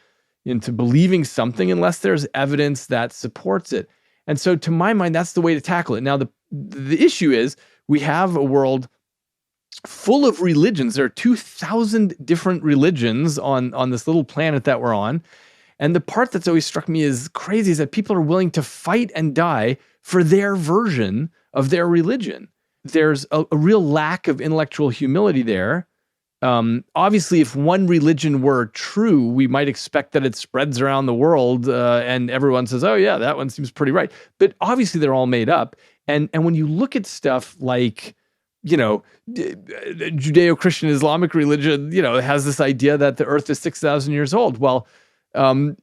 believing something unless there's evidence that supports it. And so to my mind, that's the way to tackle it. Now, the issue is we have a world full of religions. There are 2,000 different religions on this little planet that we're on. And the part that's always struck me as crazy is that people are willing to fight and die for their version of their religion. There's a real lack of intellectual humility there. Obviously, if one religion were true, we might expect that it spreads around the world and everyone says, oh yeah, that one seems pretty right. But obviously they're all made up. And when you look at stuff like, Judeo-Christian Islamic religion, has this idea that the earth is 6,000 years old. Well, the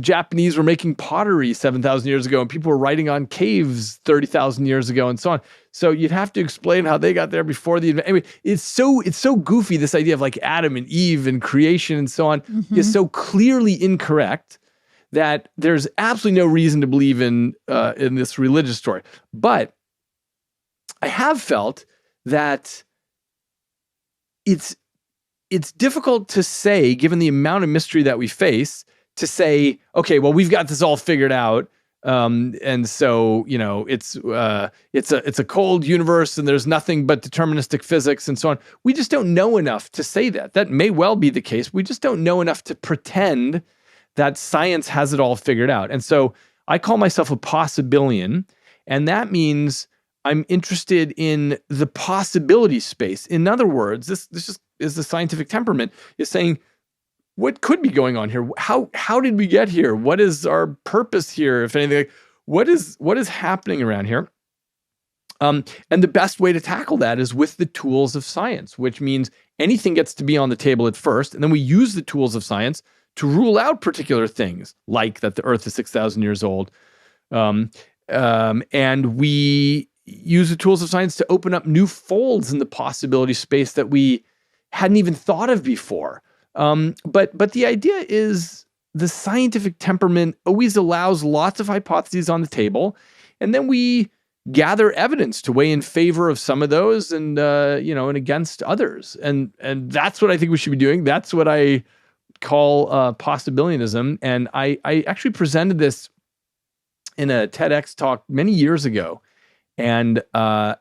Japanese were making pottery 7,000 years ago, and people were writing on caves 30,000 years ago, and so on. So you'd have to explain how they got there before the. Anyway, it's so goofy. This idea of like Adam and Eve and creation and so on is so clearly incorrect that there's absolutely no reason to believe in this religious story. But I have felt that it's difficult to say, given the amount of mystery that we face, to say, okay, well, we've got this all figured out. And so, it's a cold universe and there's nothing but deterministic physics and so on. We just don't know enough to say that. That may well be the case. We just don't know enough to pretend that science has it all figured out. And so I call myself a possibilian, and that means I'm interested in the possibility space. In other words, this just is the scientific temperament, is saying, what could be going on here? How did we get here? What is our purpose here? If anything, what is happening around here? And the best way to tackle that is with the tools of science, which means anything gets to be on the table at first, and then we use the tools of science to rule out particular things, like that the Earth is 6,000 years old, and we use the tools of science to open up new folds in the possibility space that we hadn't even thought of before. But the idea is the scientific temperament always allows lots of hypotheses on the table, and then we gather evidence to weigh in favor of some of those and and against others. And that's what I think we should be doing. That's what I call Possibilianism. And I actually presented this in a TEDx talk many years ago. And I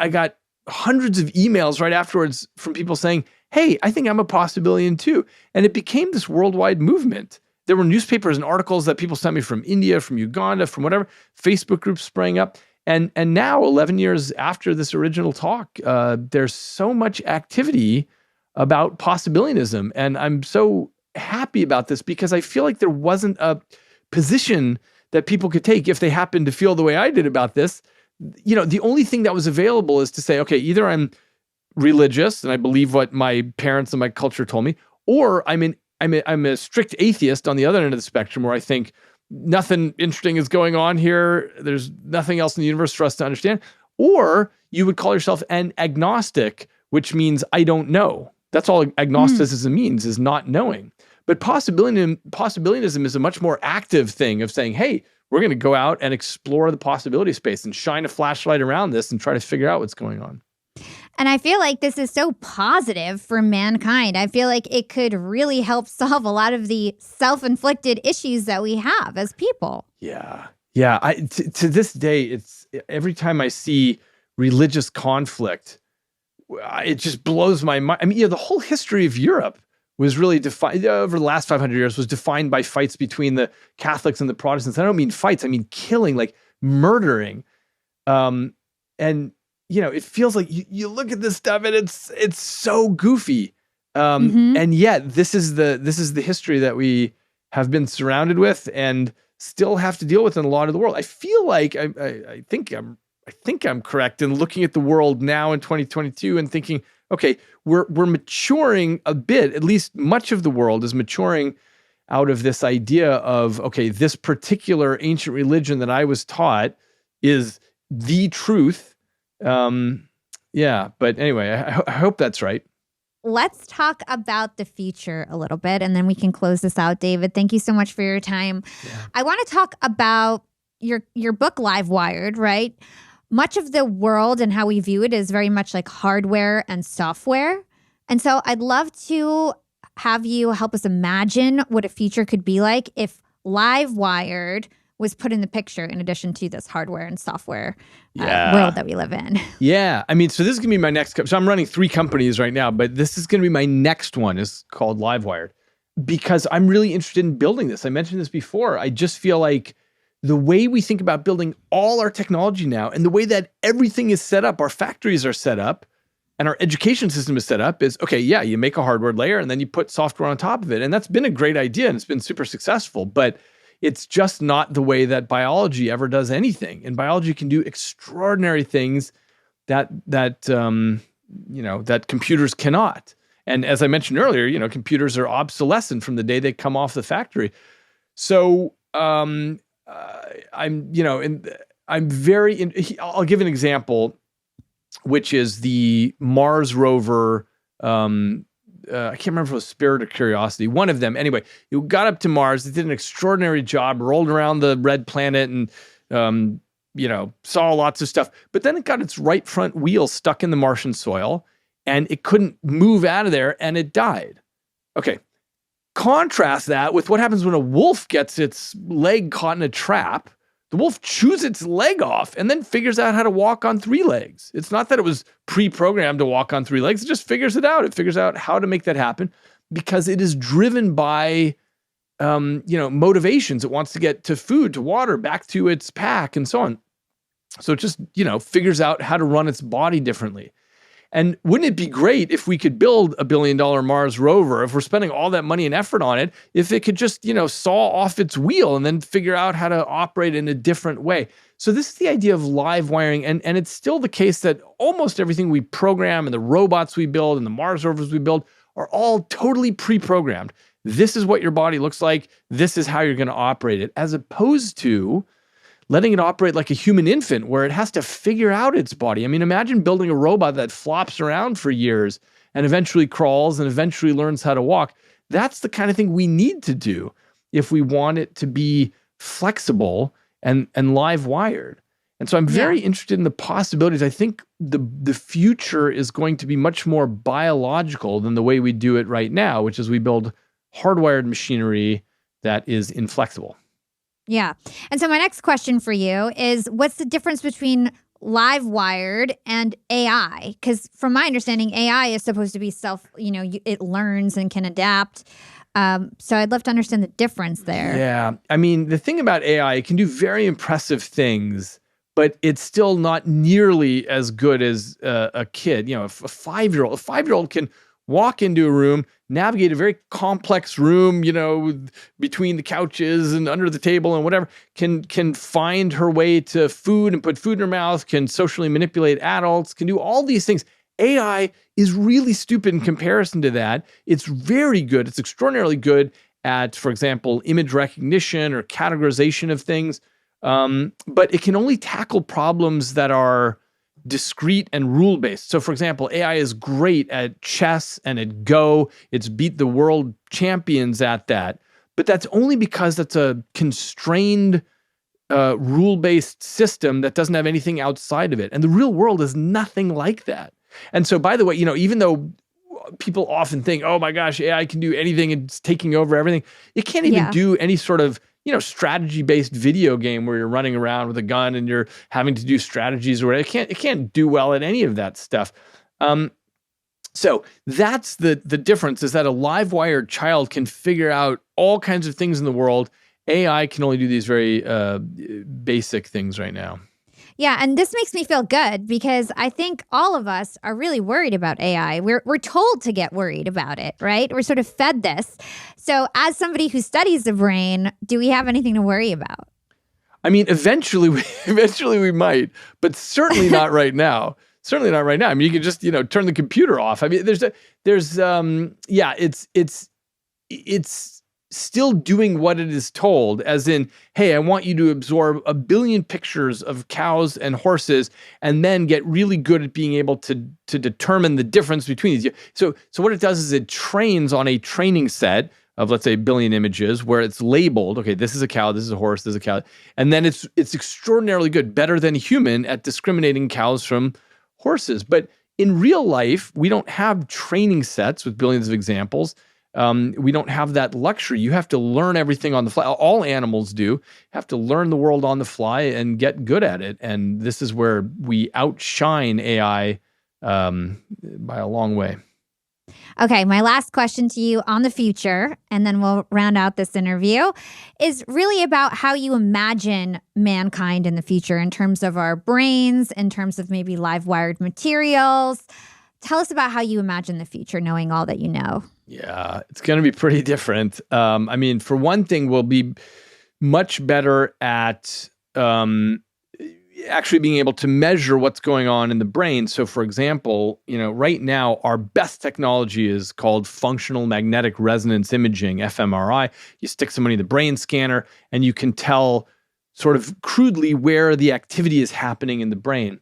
got hundreds of emails right afterwards from people saying, hey, I think I'm a possibilian too. And it became this worldwide movement. There were newspapers and articles that people sent me from India, from Uganda, from whatever. Facebook groups sprang up. And now, 11 years after this original talk, there's so much activity about possibilianism. And I'm so happy about this because I feel like there wasn't a position that people could take if they happened to feel the way I did about this. The only thing that was available is to say, okay, either I'm religious and I believe what my parents and my culture told me, or I'm a strict atheist on the other end of the spectrum, where I think nothing interesting is going on here. There's nothing else in the universe for us to understand. Or you would call yourself an agnostic, which means I don't know. That's all agnosticism means, is not knowing. But possibilianism is a much more active thing of saying, hey, we're going to go out and explore the possibility space and shine a flashlight around this and try to figure out what's going on.
And I feel like this is so positive for mankind. I feel like it could really help solve a lot of the self-inflicted issues that we have as people.
Yeah. To this day, it's every time I see religious conflict, it just blows my mind. I mean, the whole history of Europe was really defined over the last 500 years, was defined by fights between the Catholics and the Protestants. I don't mean fights, I mean killing, like murdering. And it feels like you look at this stuff and it's so goofy. And yet this is the history that we have been surrounded with and still have to deal with in a lot of the world. I feel like I think I'm correct in looking at the world now in 2022 and thinking, okay, we're maturing a bit. At least much of the world is maturing out of this idea of, okay, this particular ancient religion that I was taught is the truth. But anyway, I hope that's right.
Let's talk about the future a little bit, and then we can close this out. David, thank you so much for your time. Yeah. I want to talk about your book, Livewired, right? Much of the world and how we view it is very much like hardware and software. And so I'd love to have you help us imagine what a future could be like if Livewired was put in the picture in addition to this hardware and software world that we live in.
Yeah. I mean, so this is going to be my next, so I'm running 3 companies right now, but this is going to be my next one. It's called Livewired. because I'm really interested in building this. I mentioned this before. I just feel like the way we think about building all our technology now and the way that everything is set up, our factories are set up, and our education system is set up is, okay, yeah, you make a hardware layer and then you put software on top of it. And that's been a great idea and it's been super successful, but it's just not the way that biology ever does anything. And biology can do extraordinary things that computers cannot. And as I mentioned earlier, computers are obsolescent from the day they come off the factory. So I'll give an example, which is the Mars rover. I can't remember if it was Spirit or Curiosity. One of them. Anyway, it got up to Mars. It did an extraordinary job, rolled around the red planet and, saw lots of stuff. But then it got its right front wheel stuck in the Martian soil and it couldn't move out of there and it died. Okay. Contrast that with what happens when a wolf gets its leg caught in a trap. The wolf chews its leg off and then figures out how to walk on 3 legs. It's not that it was pre-programmed to walk on 3 legs. It just figures it out. It figures out how to make that happen because it is driven by, motivations. It wants to get to food, to water, back to its pack and so on. So it just, figures out how to run its body differently. And wouldn't it be great if we could build $1 billion Mars rover, if we're spending all that money and effort on it, if it could just, saw off its wheel and then figure out how to operate in a different way. So this is the idea of live wiring. And it's still the case that almost everything we program and the robots we build and the Mars rovers we build are all totally pre-programmed. This is what your body looks like. This is how you're going to operate it, as opposed to letting it operate like a human infant where it has to figure out its body. I mean, imagine building a robot that flops around for years and eventually crawls and eventually learns how to walk. That's the kind of thing we need to do if we want it to be flexible and live wired. And so I'm very interested in the possibilities. I think the future is going to be much more biological than the way we do it right now, which is we build hardwired machinery that is inflexible.
Yeah. And so my next question for you is, what's the difference between live wired and AI? Because from my understanding, AI is supposed to be it learns and can adapt. So I'd love to understand the difference there.
Yeah. I mean, the thing about AI, it can do very impressive things, but it's still not nearly as good as a kid. A 5-year-old can walk into a room, navigate a very complex room, between the couches and under the table and whatever, can find her way to food and put food in her mouth, can socially manipulate adults, can do all these things. AI is really stupid in comparison to that. It's very good. It's extraordinarily good at, for example, image recognition or categorization of things. But it can only tackle problems that are discrete and rule-based. So, for example, AI is great at chess and at Go. It's beat the world champions at that. But that's only because that's a constrained, rule-based system that doesn't have anything outside of it. And the real world is nothing like that. And so, by the way, even though people often think, oh my gosh, AI can do anything, it's taking over everything, it can't even do any sort of strategy-based video game where you're running around with a gun and you're having to do strategies or whatever. It can't do well at any of that stuff. So that's the difference, is that a live wired child can figure out all kinds of things in the world. AI can only do these very basic things right now.
Yeah, and this makes me feel good because I think all of us are really worried about AI. We're told to get worried about it, right? We're sort of fed this. So as somebody who studies the brain, do we have anything to worry about?
I mean, eventually we might, but certainly not right now. Certainly not right now. I mean, you can just, turn the computer off. I mean, it's still doing what it is told, as in, hey, I want you to absorb 1 billion pictures of cows and horses and then get really good at being able to determine the difference between these. So what it does is it trains on a training set of, let's say, 1 billion images where it's labeled, okay, this is a cow, this is a horse, this is a cow. And then it's extraordinarily good, better than a human at discriminating cows from horses. But in real life, we don't have training sets with billions of examples. We don't have that luxury. You have to learn everything on the fly. All animals do have to learn the world on the fly and get good at it. And this is where we outshine AI by a long way.
Okay, my last question to you on the future, and then we'll round out this interview, is really about how you imagine mankind in the future in terms of our brains, in terms of maybe live-wired materials. Tell us about how you imagine the future, knowing all that you know.
Yeah, it's going to be pretty different. I mean, for one thing, we'll be much better at actually being able to measure what's going on in the brain. So for example, right now our best technology is called functional magnetic resonance imaging, fMRI. You stick somebody in the brain scanner and you can tell sort of crudely where the activity is happening in the brain.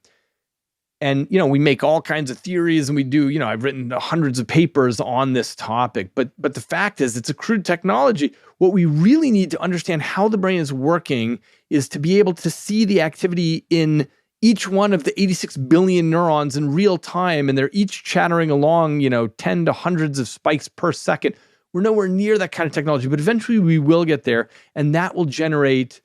And, we make all kinds of theories and we do, I've written hundreds of papers on this topic, but the fact is it's a crude technology. What we really need to understand how the brain is working is to be able to see the activity in each one of the 86 billion neurons in real time. And they're each chattering along, 10 to hundreds of spikes per second. We're nowhere near that kind of technology, but eventually we will get there. And that will generate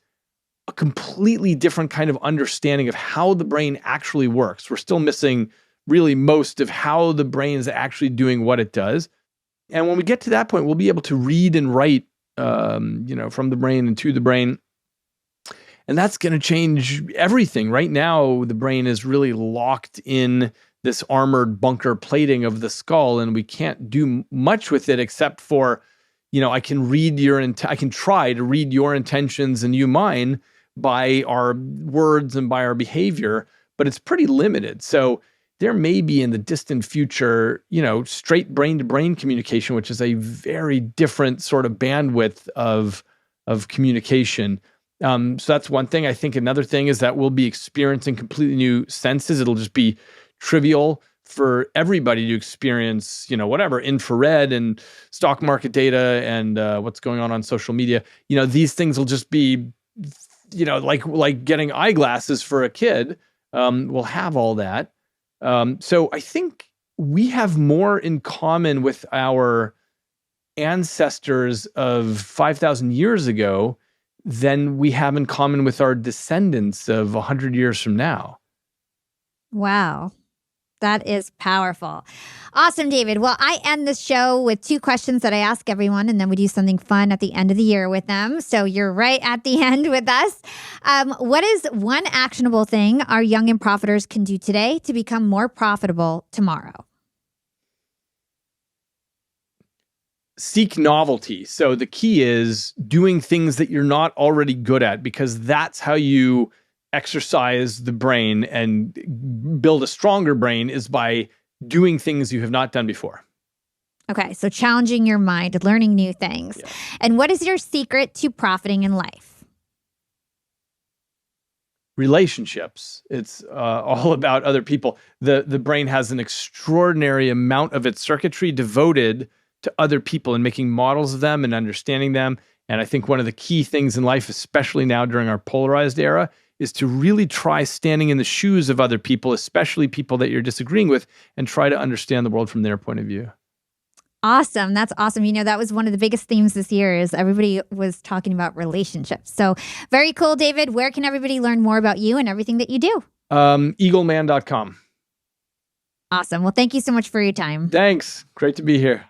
a completely different kind of understanding of how the brain actually works. We're still missing really most of how the brain is actually doing what it does. And when we get to that point, we'll be able to read and write, from the brain and to the brain. And that's going to change everything. Right now, the brain is really locked in this armored bunker plating of the skull, and we can't do much with it except for, I can I can try to read your intentions and you mine by our words and by our behavior, but it's pretty limited. So there may be in the distant future, straight brain-to-brain communication, which is a very different sort of bandwidth of communication. So that's one thing. I think another thing is that we'll be experiencing completely new senses. It'll just be trivial for everybody to experience, whatever, infrared and stock market data and what's going on social media. These things will just be like getting eyeglasses for a kid. We'll have all that. So I think we have more in common with our ancestors of 5,000 years ago than we have in common with our descendants of 100 years from now.
Wow. That is powerful. Awesome, David. Well, I end this show with 2 questions that I ask everyone, and then we do something fun at the end of the year with them. So you're right at the end with us. What is one actionable thing our young and profiters can do today to become more profitable tomorrow?
Seek novelty. So the key is doing things that you're not already good at, because that's how you exercise the brain and build a stronger brain, is by doing things you have not done before.
Okay, so challenging your mind, learning new things.
Yeah.
And what is your secret to profiting in life?
Relationships. It's all about other people. The brain has an extraordinary amount of its circuitry devoted to other people and making models of them and understanding them. And I think one of the key things in life, especially now during our polarized era, is to really try standing in the shoes of other people, especially people that you're disagreeing with, and try to understand the world from their point of view.
Awesome. That's awesome. That was one of the biggest themes this year, is everybody was talking about relationships. So very cool, David. Where can everybody learn more about you and everything that you do?
Eagleman.com.
Awesome. Well, thank you so much for your time.
Thanks. Great to be here.